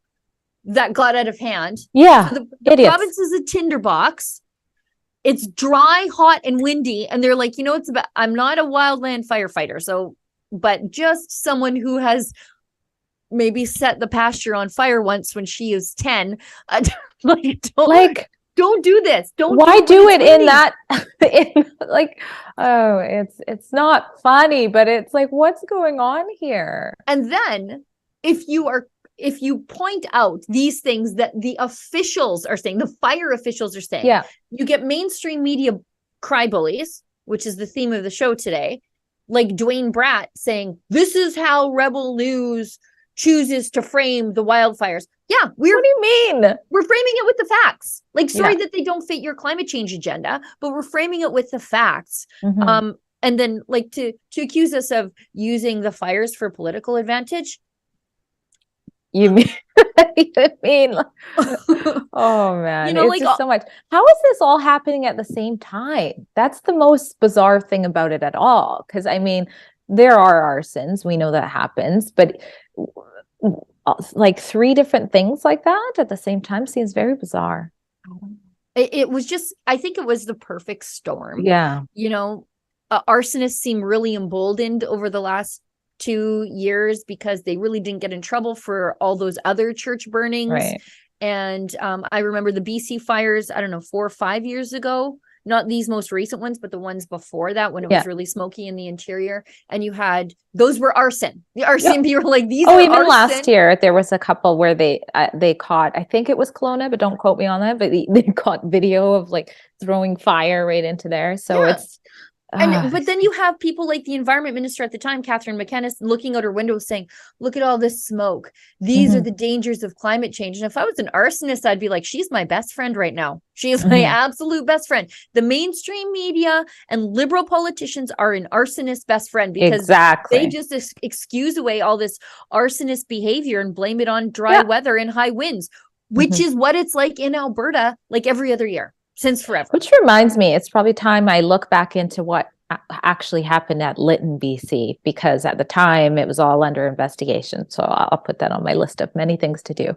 B: that got out of hand.
C: Yeah,
B: so the province is a tinderbox. It's dry, hot, and windy, and they're like, it's about. I'm not a wildland firefighter, but just someone who has maybe set the pasture on fire once when she is 10. Don't do this.
C: Why do it in that? It's not funny, but it's like, what's going on here?
B: And then if you point out these things that the officials are saying, the fire officials are saying, you get mainstream media cry bullies, which is the theme of the show today, like Dwayne Bratt saying, this is how Rebel News chooses to frame the wildfires. Yeah, what do you mean? We're framing it with the facts. Like, sorry that they don't fit your climate change agenda, but we're framing it with the facts. And then, like, to accuse us of using the fires for political advantage.
C: You mean? Oh man, it's just so much. How is this all happening at the same time? That's the most bizarre thing about it at all. Because I mean, there are arsons. We know that happens, but like 3 different things like that at the same time seems very bizarre.
B: It was just, I think it was the perfect storm.
C: Yeah.
B: Arsonists seem really emboldened over the last 2 years because they really didn't get in trouble for all those other church burnings.
C: Right.
B: And I remember the BC fires, I don't know, 4 or 5 years ago. Not these most recent ones, but the ones before that when it was really smoky in the interior. And you had, those were arson. The arson people were like, these are
C: even
B: arson.
C: Last year, there was a couple where they caught, I think it was Kelowna, but don't quote me on that, but they caught video of like throwing fire right into there. So it's,
B: but then you have people like the environment minister at the time, Catherine McKenna, looking out her window saying, look at all this smoke. These are the dangers of climate change. And if I was an arsonist, I'd be like, she's my best friend right now. She is my absolute best friend. The mainstream media and liberal politicians are an arsonist best friend because they just excuse away all this arsonist behavior and blame it on dry weather and high winds, which is what it's like in Alberta, like every other year. Since forever.
C: Which reminds me, it's probably time I look back into what actually happened at Lytton, BC, because at the time it was all under investigation. So I'll put that on my list of many things to do.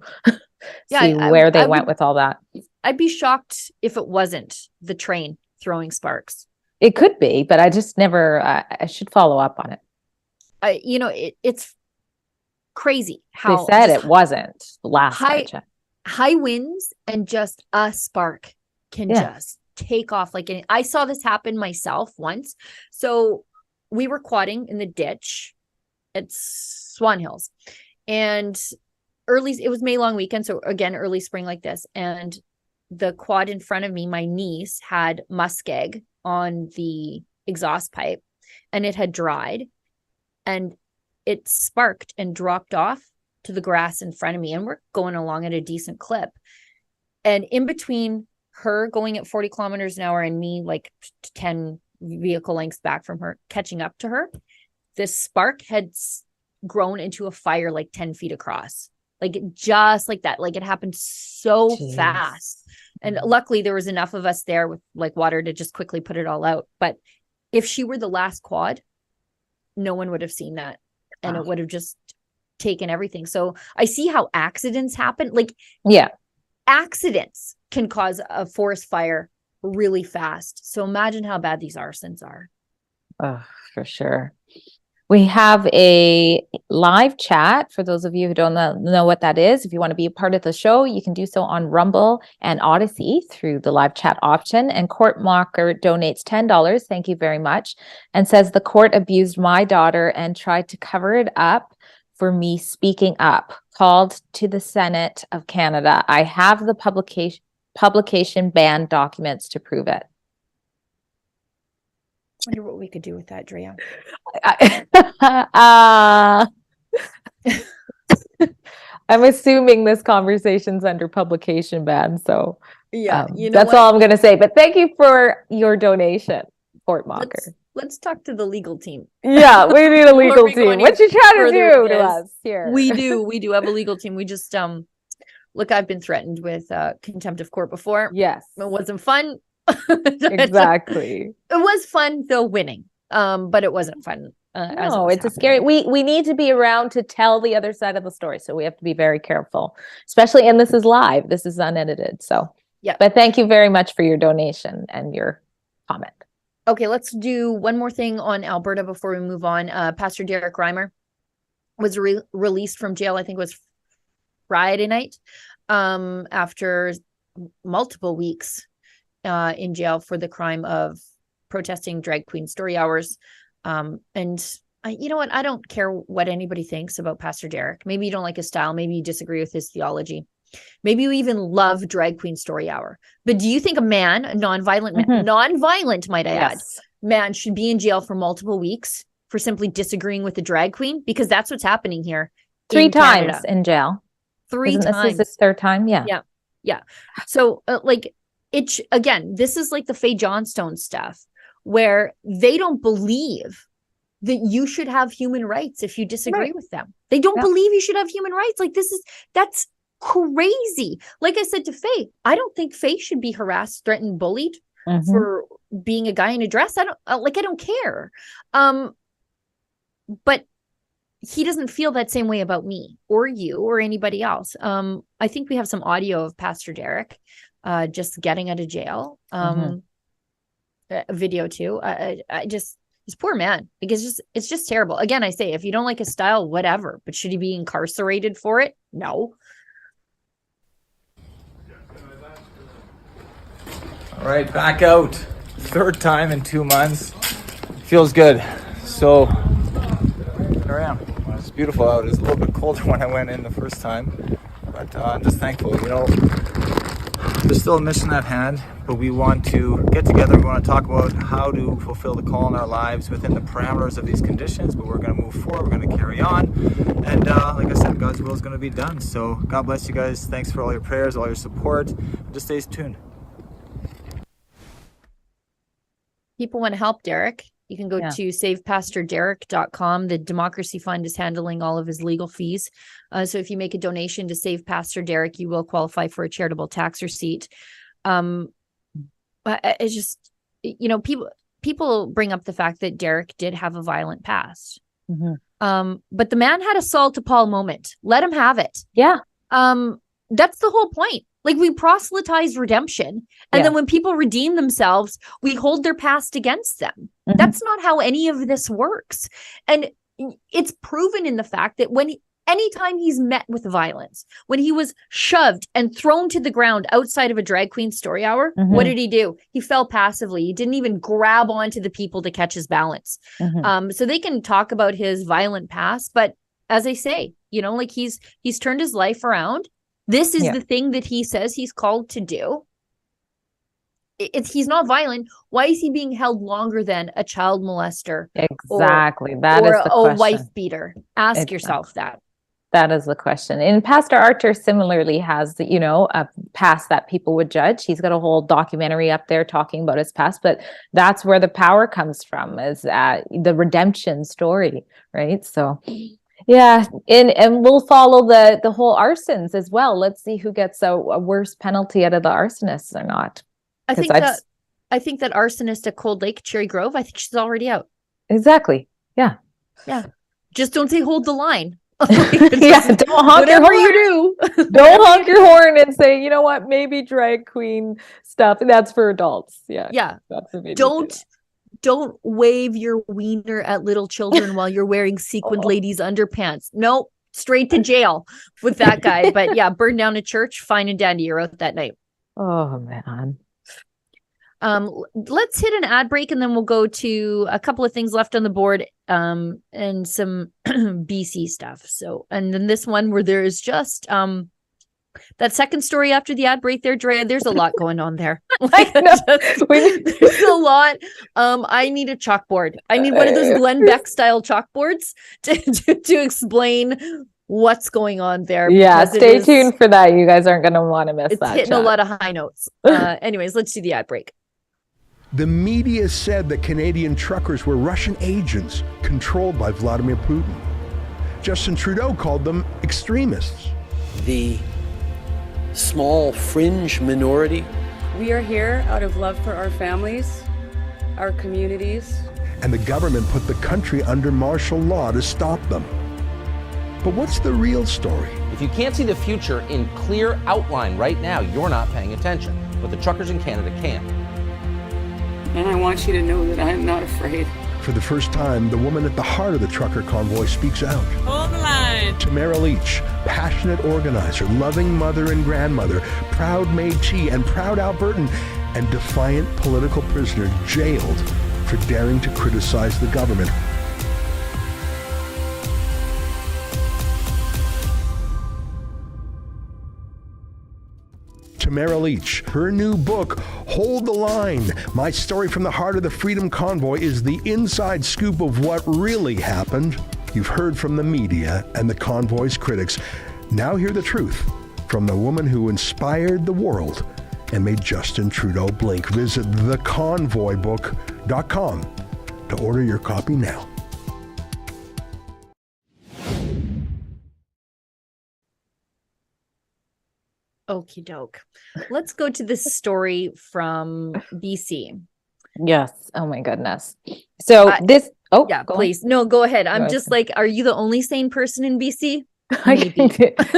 C: See where they went with all that.
B: I'd be shocked if it wasn't the train throwing sparks.
C: It could be, but I just never, I should follow up on it.
B: It's crazy how
C: they said it wasn't last time.
B: High winds and just a spark can just take off like any. I saw this happen myself once. So we were quadding in the ditch at Swan Hills, and it was May long weekend. So again, early spring like this, and the quad in front of me, my niece had muskeg on the exhaust pipe and it had dried and it sparked and dropped off to the grass in front of me. And we're going along at a decent clip. And in between her going at 40 kilometers an hour and me like 10 vehicle lengths back from her, catching up to her, this spark had grown into a fire like 10 feet across. Like just like that. Like it happened so fast. And luckily there was enough of us there with like water to just quickly put it all out. But if she were the last quad, no one would have seen that. And it would have just taken everything. So I see how accidents happen. Like accidents can cause a forest fire really fast. So imagine how bad these arsons are.
C: Oh, for sure. We have a live chat for those of you who don't know what that is. If you want to be a part of the show, you can do so on Rumble and Odyssey through the live chat option. And Court Mocker donates $10. Thank you very much. And says the court abused my daughter and tried to cover it up for me speaking up. Called to the Senate of Canada. I have the publication ban documents to prove it.
B: I wonder what we could do with that, Drea.
C: I'm assuming this conversation's under publication ban, so that's
B: what?
C: all I'm going to say. But thank you for your donation, Fort Mocker.
B: Let's talk to the legal team.
C: Yeah, we need a legal team. What you trying to do to us here?
B: We do have a legal team. We just look, I've been threatened with contempt of court before.
C: Yes,
B: it wasn't fun.
C: Exactly.
B: It was fun though winning, but it wasn't fun.
C: No, it's a scary. We need to be around to tell the other side of the story, so we have to be very careful, especially. And this is live. This is unedited. So
B: yeah.
C: But thank you very much for your donation and your comment.
B: Okay, let's do one more thing on Alberta before we move on. Pastor Derek Reimer was released from jail. I think it was Friday night, after multiple weeks in jail for the crime of protesting drag queen story hours. You know what? I don't care what anybody thinks about Pastor Derek. Maybe you don't like his style. Maybe you disagree with his theology. Maybe you even love drag queen story hour. But do you think a man, a non-violent man, non-violent, might I add, man should be in jail for multiple weeks for simply disagreeing with the drag queen? Because that's what's happening here.
C: 3 times in jail.
B: 3 times.
C: This is his 3rd time. Yeah.
B: So again, this is like the Faye Johnstone stuff where they don't believe that you should have human rights if you disagree with them. They don't believe you should have human rights. Like that's crazy. Like I said to Faye, I don't think Faye should be harassed, threatened, bullied for being a guy in a dress. I don't care. But he doesn't feel that same way about me or you or anybody else. I think we have some audio of Pastor Derek just getting out of jail. A video too. This poor man, because it's just terrible. Again, I say, if you don't like his style, whatever, but should he be incarcerated for it? No.
G: All right, back out. 3rd time in 2 months. Feels good. So there I am. It's beautiful out. It's a little bit colder when I went in the first time, but I'm just thankful. There's still a mission at hand, but we want to get together. We want to talk about how to fulfill the call in our lives within the parameters of these conditions, but we're going to move forward. We're going to carry on. And like I said, God's will is going to be done. So God bless you guys. Thanks for all your prayers, all your support. Just stay tuned.
B: People want to help Derek. You can go to savepastorderek.com. The Democracy Fund is handling all of his legal fees. So if you make a donation to Save Pastor Derek, you will qualify for a charitable tax receipt. It's just, people bring up the fact that Derek did have a violent past. But the man had a Saul to Paul moment. Let him have it.
C: Yeah.
B: That's the whole point. Like, we proselytize redemption, and then when people redeem themselves, we hold their past against them. That's not how any of this works. And it's proven in the fact that anytime he's met with violence, when he was shoved and thrown to the ground outside of a drag queen story hour, what did he do? He fell passively. He didn't even grab onto the people to catch his balance. So they can talk about his violent past, but as I say, like he's turned his life around. This is the thing that he says he's called to do. He's not violent. Why is he being held longer than a child molester?
C: Exactly.
B: Or
C: the question.
B: A wife beater? Ask yourself that.
C: That is the question. And Pastor Archer similarly has, a past that people would judge. He's got a whole documentary up there talking about his past, but that's where the power comes from, is the redemption story, right? So Yeah, and we'll follow the whole arsons as well. Let's see who gets a worse penalty out of the arsonists or not.
B: I
C: 'Cause
B: think
C: I've
B: that
C: s-
B: I think that arsonist at Cold Lake, Cherry Grove, I think she's already out.
C: Exactly. Yeah.
B: Just don't say hold the line.
C: Yeah, don't honk your
B: Whatever
C: horn.
B: you do.
C: Don't honk your horn and say, you know what, maybe drag queen stuff. That's for adults. Yeah.
B: Yeah.
C: That's for me to say
B: Don't wave your wiener at little children while you're wearing sequined
C: Oh.
B: ladies underpants. Nope. Straight to jail with that guy. But yeah, burn down a church, fine and dandy. You're out that night.
C: that. Oh man.
B: Let's hit an ad break and then we'll go to a couple of things left on the board and some BC stuff. So, and then this one where there is just that second story after the ad break there, Drea, there's a lot going on there. Like,
C: I know.
B: there's a lot. I need a chalkboard. I need one of those Glenn Beck style chalkboards to explain what's going on there.
C: Yeah,
B: because it
C: stay
B: is-
C: tuned for that. You guys aren't going to want to miss
B: It's
C: that.
B: hitting a
C: chat.
B: lot of high notes. Anyways, let's do the ad break.
H: The media said that Canadian truckers were Russian agents controlled by Vladimir Putin. Justin Trudeau called them extremists.
I: The small fringe minority.
J: We are here out of love for our families, our communities.
H: And the government put the country under martial law to stop them. But what's the real story?
K: If you can't see the future in clear outline right now, you're not paying attention. But the truckers in Canada can.
J: And I want you to know that I am not afraid.
H: For the first time, the woman at the heart of the trucker convoy speaks out.
J: Hold the line.
H: Tamara Leach, passionate organizer, loving mother and grandmother, proud Métis and proud Albertan, and defiant political prisoner jailed for daring to criticize the government. Tamara Leach. Her new book, Hold the Line, My Story from the Heart of the Freedom Convoy, is the inside scoop of what really happened. You've heard from the media and the convoy's critics. Now hear the truth from the woman who inspired the world and made Justin Trudeau blink. Visit theconvoybook.com to order your copy now.
B: Okie doke. Let's go to this story from BC.
C: Yes. Oh my goodness. So this. Oh
B: Yeah,
C: go on.
B: please. No, go ahead. I'm
C: Go
B: just
C: ahead.
B: like, are you the only sane person in BC?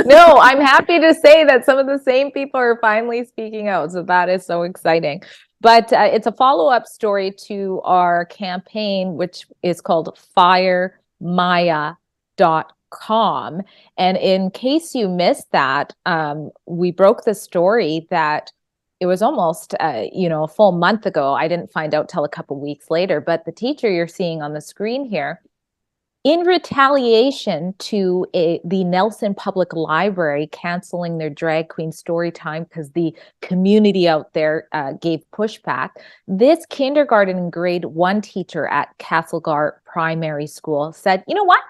C: No, I'm happy to say that some of the same people are finally speaking out. So that is so exciting. But it's a follow-up story to our campaign, which is called firemaya.com. And in case you missed that, we broke the story that it was almost, a full month ago. I didn't find out till a couple weeks later, but the teacher you're seeing on the screen here, in retaliation to the Nelson Public Library canceling their drag queen story time because the community out there gave pushback, this kindergarten and grade 1 teacher at Castlegar Primary School said, you know what?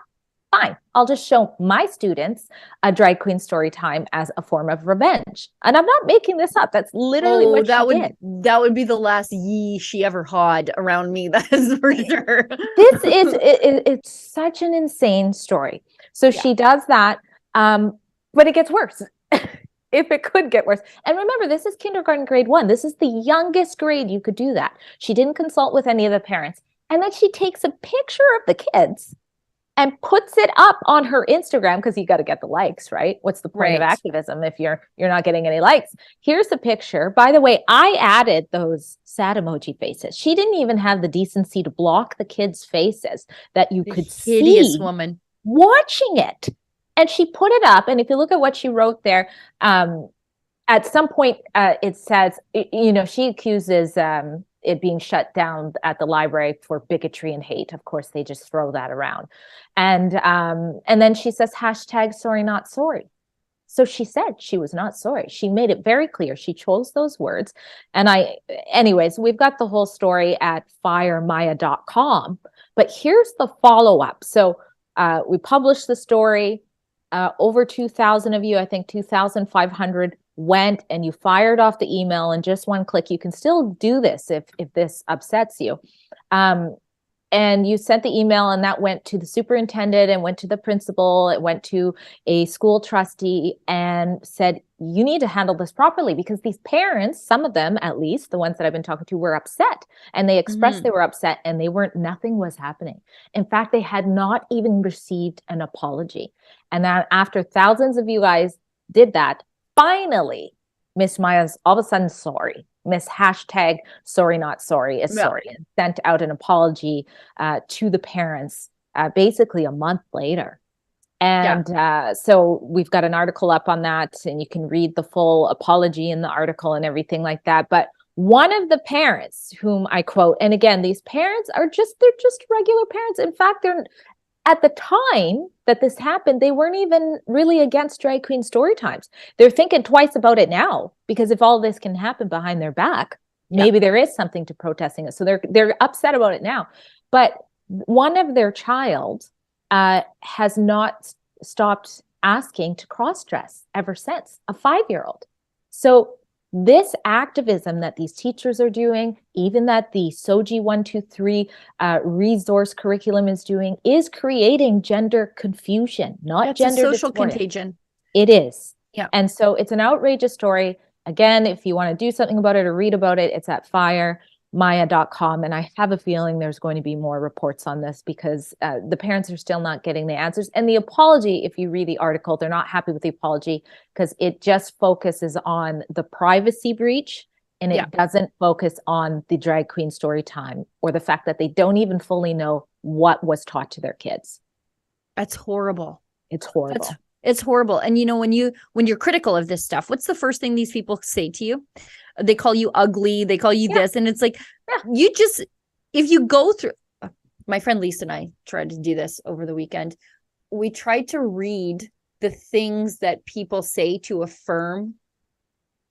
C: Fine, I'll just show my students a drag queen story time as a form of revenge. And I'm not making this up. That's literally what she did.
B: That would be the last yee she ever had around me. That is for sure.
C: This is it's such an insane story. So she does that, but it gets worse. If it could get worse. And remember, this is kindergarten grade 1. This is the youngest grade you could do that. She didn't consult with any of the parents. And then she takes a picture of the kids and puts it up on her Instagram because you got to get the likes, right? What's the point of
B: Right.
C: activism if you're not getting any likes? Here's the picture. By the way, I added those sad emoji faces. She didn't even have the decency to block the kids' faces that you could
B: Hideous
C: see
B: woman.
C: watching it. And she put it up. And if you look at what she wrote there, at some point it says, she accuses it being shut down at the library for bigotry and hate. Of course, they just throw that around. And then she says, #sorry, not sorry. So she said she was not sorry. She made it very clear. She chose those words. And anyways, we've got the whole story at firemaya.com. But here's the follow-up. So we published the story. Over 2,000 of you, I think 2,500 went and you fired off the email in just one click. You can still do this if this upsets you. and you sent the email, and that went to the superintendent and went to the principal, it went to a school trustee, and said, you need to handle this properly, because these parents, some of them at least, the ones that I've been talking to, were upset, and they expressed they were upset, and nothing was happening. In fact, they had not even received an apology. And then after thousands of you guys did that, finally, Miss Maya's all of a sudden sorry. Miss hashtag sorry not sorry is sorry, and sent out an apology to the parents basically a month later. And so we've got an article up on that, and you can read the full apology in the article and everything like that. But one of the parents whom I quote, and again, these parents they're just regular parents. In fact, at the time that this happened, they weren't even really against drag queen story times. They're thinking twice about it now, because if all this can happen behind their back, maybe there is something to protesting it. So they're upset about it now. But one of their child has not stopped asking to cross-dress ever since, a 5-year-old. So this activism that these teachers are doing, even that the SOGI 123 resource curriculum is doing, is creating gender confusion, not gender
B: social
C: dysphoria.
B: contagion.
C: It is.
B: Yeah.
C: And so it's an outrageous story. Again, if you want to do something about it or read about it, it's at firemaya.com. And I have a feeling there's going to be more reports on this, because the parents are still not getting the answers. And the apology, if you read the article, they're not happy with the apology because it just focuses on the privacy breach, and it doesn't focus on the drag queen story time, or the fact that they don't even fully know what was taught to their kids.
B: That's horrible.
C: It's horrible.
B: It's horrible. And you know, when you're critical of this stuff, what's the first thing these people say to you? They call you ugly. They call you this. And it's like, you just, if you go through, my friend Lisa and I tried to do this over the weekend. We tried to read the things that people say to affirm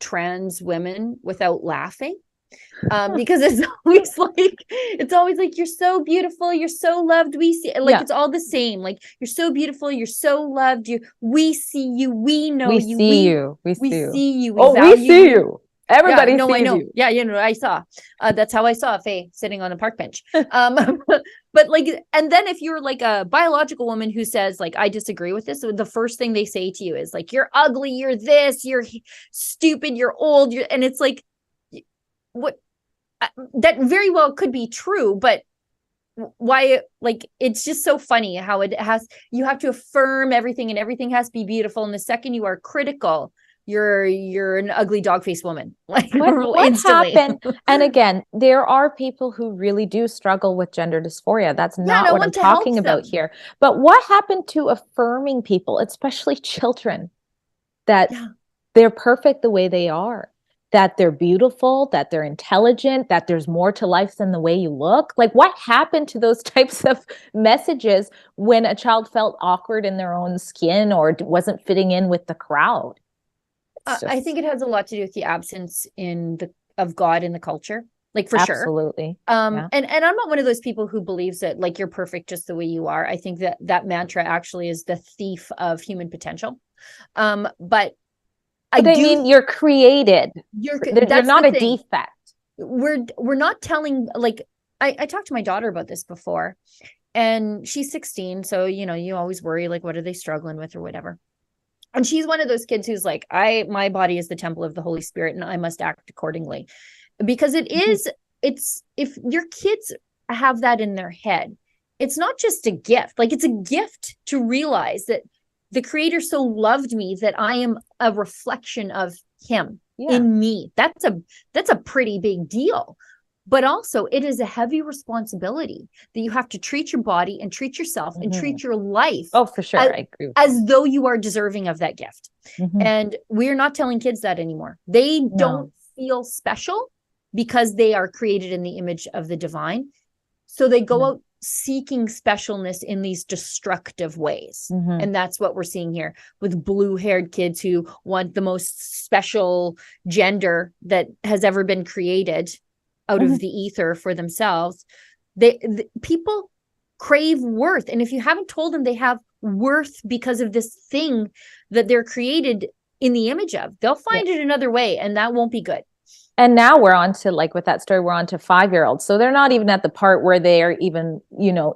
B: trans women without laughing. Because it's always like, you're so beautiful, you're so loved, we see, like, it's all the same, like, you're so beautiful, you're so loved, we see you, we know
C: we
B: you,
C: see you, we
B: see you,
C: we see you. Everybody sees
B: I know.
C: you.
B: Yeah, you know, I saw. That's how I saw Faye sitting on the park bench. But like, and then if you're like a biological woman who says, like, I disagree with this, so the first thing they say to you is like, you're ugly, you're this, you're stupid, you're old, and it's like, what? That very well could be true, but why? Like, it's just so funny how you have to affirm everything, and everything has to be beautiful, and the second you are critical, you're an ugly dog-faced woman. Like,
C: what happened? And again, there are people who really do struggle with gender dysphoria. That's not what I'm talking about here. But what happened to affirming people, especially children, that they're perfect the way they are, that they're beautiful, that they're intelligent, that there's more to life than the way you look? Like, what happened to those types of messages when a child felt awkward in their own skin or wasn't fitting in with the crowd?
B: I think it has a lot to do with the absence of God in the culture, like, for sure.
C: Absolutely.
B: And I'm not one of those people who believes that, like, you're perfect just the way you are. I think that mantra actually is the thief of human potential. But I
C: mean, you're created. You're not a defect.
B: We're not telling, like, I talked to my daughter about this before, and she's 16. So, you know, you always worry, like, what are they struggling with or whatever. And she's one of those kids who's like, my body is the temple of the Holy Spirit, and I must act accordingly. Because it's if your kids have that in their head, it's not just a gift. Like, it's a gift to realize that the Creator so loved me that I am a reflection of Him in me. That's a pretty big deal. But also, it is a heavy responsibility that you have to treat your body and treat yourself and treat your life.
C: Oh, for sure. I agree.
B: As though you are deserving of that gift. And we're not telling kids that anymore. They don't feel special because they are created in the image of the divine. So they go out seeking specialness in these destructive ways. And that's what we're seeing here with blue-haired kids who want the most special gender that has ever been created out of the ether for themselves. People crave worth. And if you haven't told them they have worth because of this thing that they're created in the image of, they'll find it another way, and that won't be good.
C: And now we're on to, like with that story, we're on to 5-year-olds. So they're not even at the part where they are even,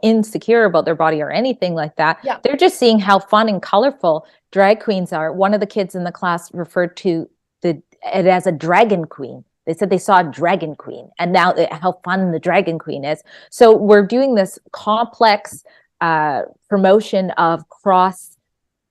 C: insecure about their body or anything like that.
B: Yeah.
C: They're just seeing how fun and colorful drag queens are. One of the kids in the class referred to it as a dragon queen. They said they saw a dragon queen, and now how fun the dragon queen is. So we're doing this complex promotion of cross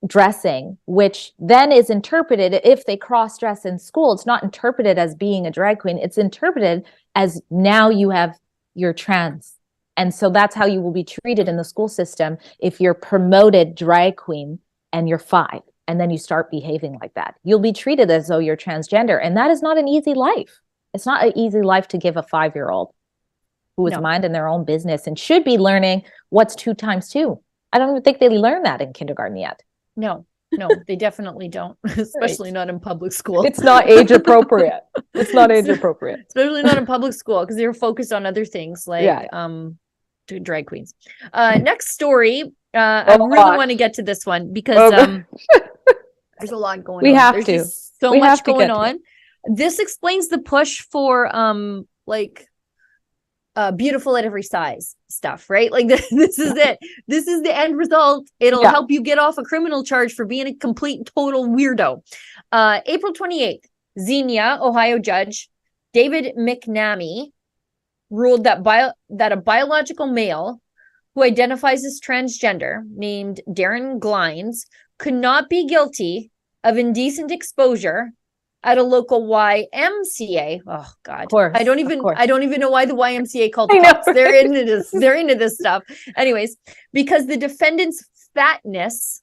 C: dressing, which then is interpreted, if they cross dress in school, it's not interpreted as being a drag queen. It's interpreted as now you're trans. And so that's how you will be treated in the school system if you're promoted drag queen and you're 5. And then you start behaving like that. You'll be treated as though you're transgender. And that is not an easy life. It's not an easy life to give a 5-year-old who is minding their own business and should be learning what's 2 times 2. I don't even think they learn that in kindergarten yet.
B: No, they definitely don't, especially not in public school.
C: It's not age appropriate. It's not age appropriate.
B: Especially not in public school, because they're focused on other things like drag queens. Next story. I really want to get to this one because there's a lot going on.
C: We have
B: There's
C: to.
B: just so much going on. This explains the push for beautiful at every size stuff, right? Like this is it. This is the end result. It'll help you get off a criminal charge for being a complete total weirdo. April 28th, Xenia, Ohio judge David McNamee ruled that a biological male who identifies as transgender named Darren Glines could not be guilty of indecent exposure at a local YMCA. Oh God. I don't even know why the YMCA called the cops. They're into this stuff. Anyways, because the defendant's fatness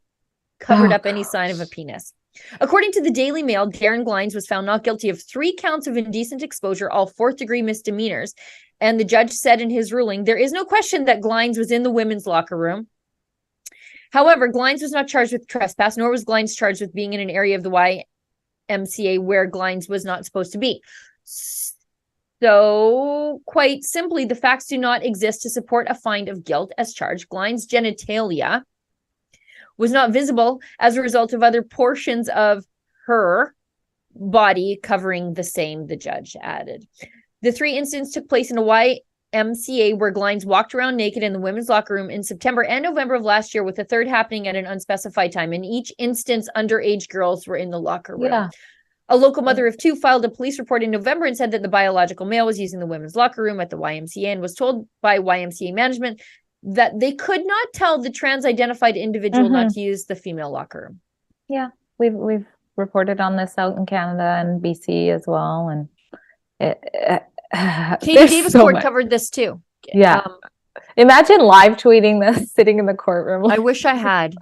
B: covered up any sign of a penis. According to the Daily Mail, Darren Glines was found not guilty of 3 counts of indecent exposure, all 4th-degree misdemeanors. And the judge said in his ruling, there is no question that Glines was in the women's locker room. However, Glines was not charged with trespass, nor was Glines charged with being in an area of the YMCA where Glines was not supposed to be. So, quite simply, the facts do not exist to support a find of guilt as charged. Glines' genitalia was not visible as a result of other portions of her body covering the same, the judge added. The 3 incidents took place in a YMCA where Glines walked around naked in the women's locker room in September and November of last year, with the 3rd happening at an unspecified time. In each instance, underage girls were in the locker room. Yeah. A local mother of 2 filed a police report in November and said that the biological male was using the women's locker room at the YMCA and was told by YMCA management that they could not tell the trans-identified individual not to use the female locker room.
C: Yeah, we've reported on this out in Canada and BC as well, and
B: Katie Davis Court covered this too.
C: Yeah. Imagine live tweeting this, sitting in the courtroom.
B: I wish I had.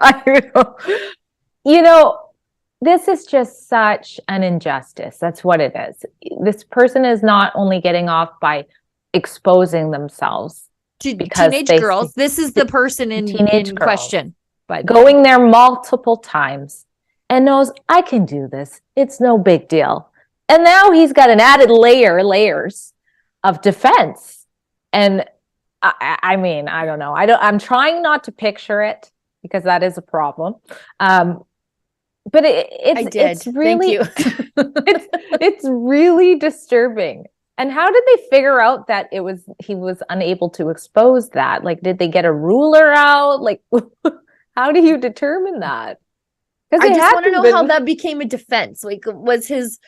C: This is just such an injustice. That's what it is. This person is not only getting off by exposing themselves
B: to teenage girls. This is the person in question. But
C: going there multiple times and knows, I can do this. It's no big deal. And now he's got an added layers of defense. And I mean, I don't know. I'm trying not to picture it because that is a problem. But it's really, it's really disturbing. And how did they figure out that he was unable to expose that? Like, did they get a ruler out? Like, how do you determine that?
B: I just want to know how that became a defense. Like, was his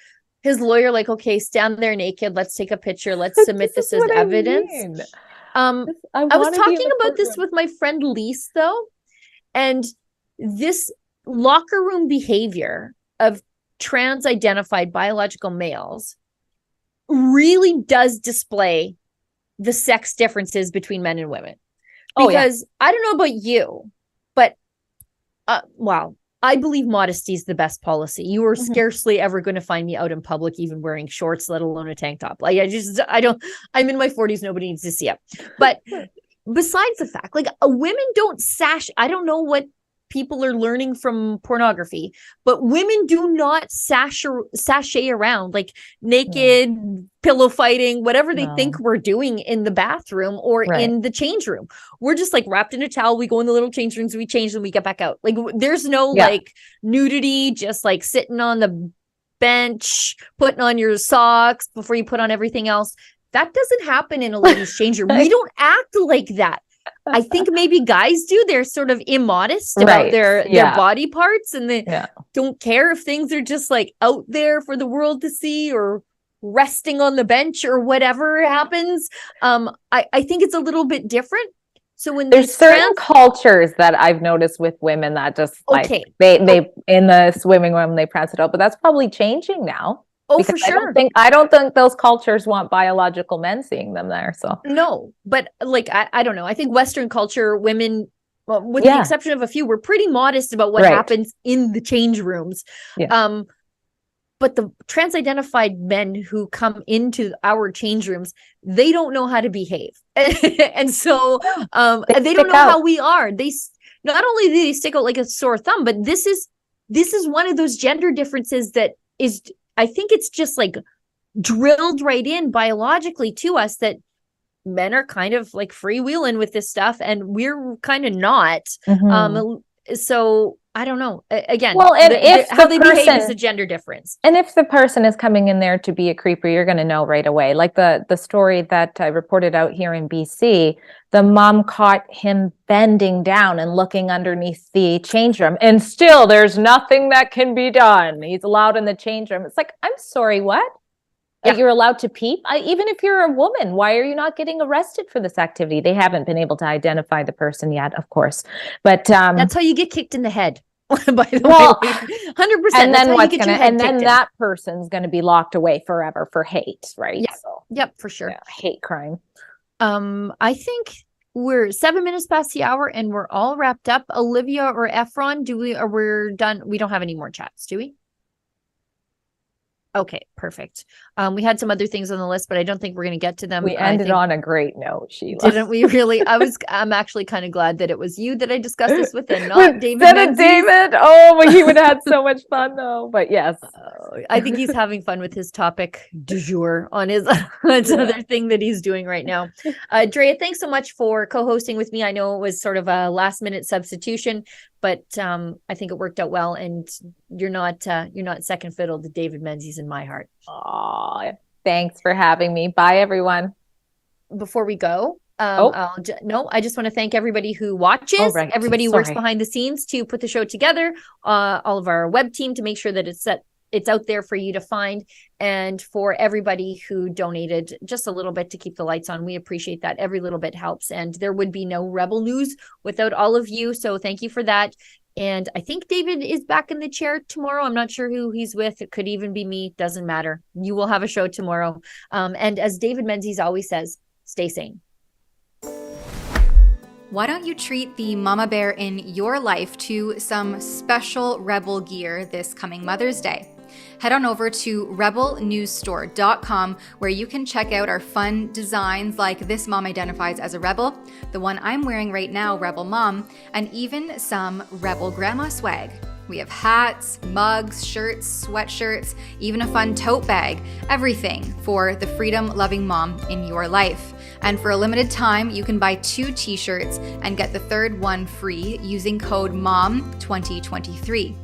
B: lawyer like, okay, stand there naked, let's take a picture, let's submit this as evidence? I was talking about this with my friend Lise though, and this locker room behavior of trans-identified biological males really does display the sex differences between men and women. Because I don't know about you, but I believe modesty is the best policy. You are scarcely ever going to find me out in public, even wearing shorts, let alone a tank top. Like I'm in my 40s. Nobody needs to see it. But besides the fact, like women don't I don't know what people are learning from pornography, but women do not sashay around like naked, pillow fighting, whatever they think we're doing in the bathroom or in the change room. We're just like wrapped in a towel. We go in the little change rooms, we change, and we get back out. Like there's no like nudity, just like sitting on the bench, putting on your socks before you put on everything else. That doesn't happen in a ladies' change room. We don't act like that. I think maybe guys do. They're sort of immodest about their body parts, and they don't care if things are just like out there for the world to see or resting on the bench or whatever happens. I think it's a little bit different. So when
C: there's certain cultures that I've noticed with women that just like they in the swimming room they prance it out, but that's probably changing now.
B: Oh, for sure.
C: I don't think those cultures want biological men seeing them there. So
B: no, but like I don't know. I think Western culture, women, well, with the exception of a few, we're pretty modest about what happens in the change rooms. Yeah. But the trans-identified men who come into our change rooms, they don't know how to behave, and so they don't know how we are. They not only do they stick out like a sore thumb, but this is one of those gender differences that is. I think it's just like drilled right in biologically to us that men are kind of like freewheeling with this stuff and we're kind of not. So I don't know. Again, well, if how they behave is a gender difference.
C: And if the person is coming in there to be a creeper, you're going to know right away. Like the story that I reported out here in BC, the mom caught him bending down and looking underneath the change room, and still there's nothing that can be done. He's allowed in the change room. It's like, I'm sorry, what? Yeah. You're allowed to peep? Even if you're a woman, why are you not getting arrested for this activity? They haven't been able to identify the person yet, of course. But
B: that's how you get kicked in the head. By the way, 100%. And then what's gonna?
C: And then that person's going to be locked away forever for hate, right?
B: Yeah. So, yep, for sure.
C: Yeah, hate crime.
B: I think we're 7 minutes past the hour, and we're all wrapped up. Olivia or Efron, we're done? We don't have any more chats, do we? Okay, perfect. We had some other things on the list, but I don't think we're going to get to them.
C: We ended on a great note, Sheila.
B: Didn't we really? I'm actually kind of glad that it was you that I discussed this with and not David.
C: David. Oh, well, he would have had so much fun though. But yes.
B: I think he's having fun with his topic du jour on his other thing that he's doing right now. Drea, thanks so much for co-hosting with me. I know it was sort of a last minute substitution, but I think it worked out well, and you're not second fiddle to David Menzies in my heart.
C: Oh, thanks for having me. Bye, everyone.
B: Before we go, I just want to thank everybody who watches, everybody who works behind the scenes to put the show together, all of our web team to make sure that it's out there for you to find, and for everybody who donated just a little bit to keep the lights on. We appreciate that. Every little bit helps, and there would be no Rebel News without all of you. So thank you for that. And I think David is back in the chair tomorrow. I'm not sure who he's with. It could even be me. Doesn't matter. You will have a show tomorrow. And as David Menzies always says, stay sane.
L: Why don't you treat the mama bear in your life to some special Rebel gear this coming Mother's Day? Head on over to rebelnewsstore.com, where you can check out our fun designs like this mom identifies as a rebel, the one I'm wearing right now, Rebel Mom, and even some Rebel Grandma swag. We have hats, mugs, shirts, sweatshirts, even a fun tote bag, everything for the freedom-loving mom in your life. And for a limited time, you can buy 2 t-shirts and get the third one free using code MOM2023.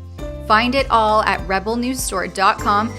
L: Find it all at rebelnewsstore.com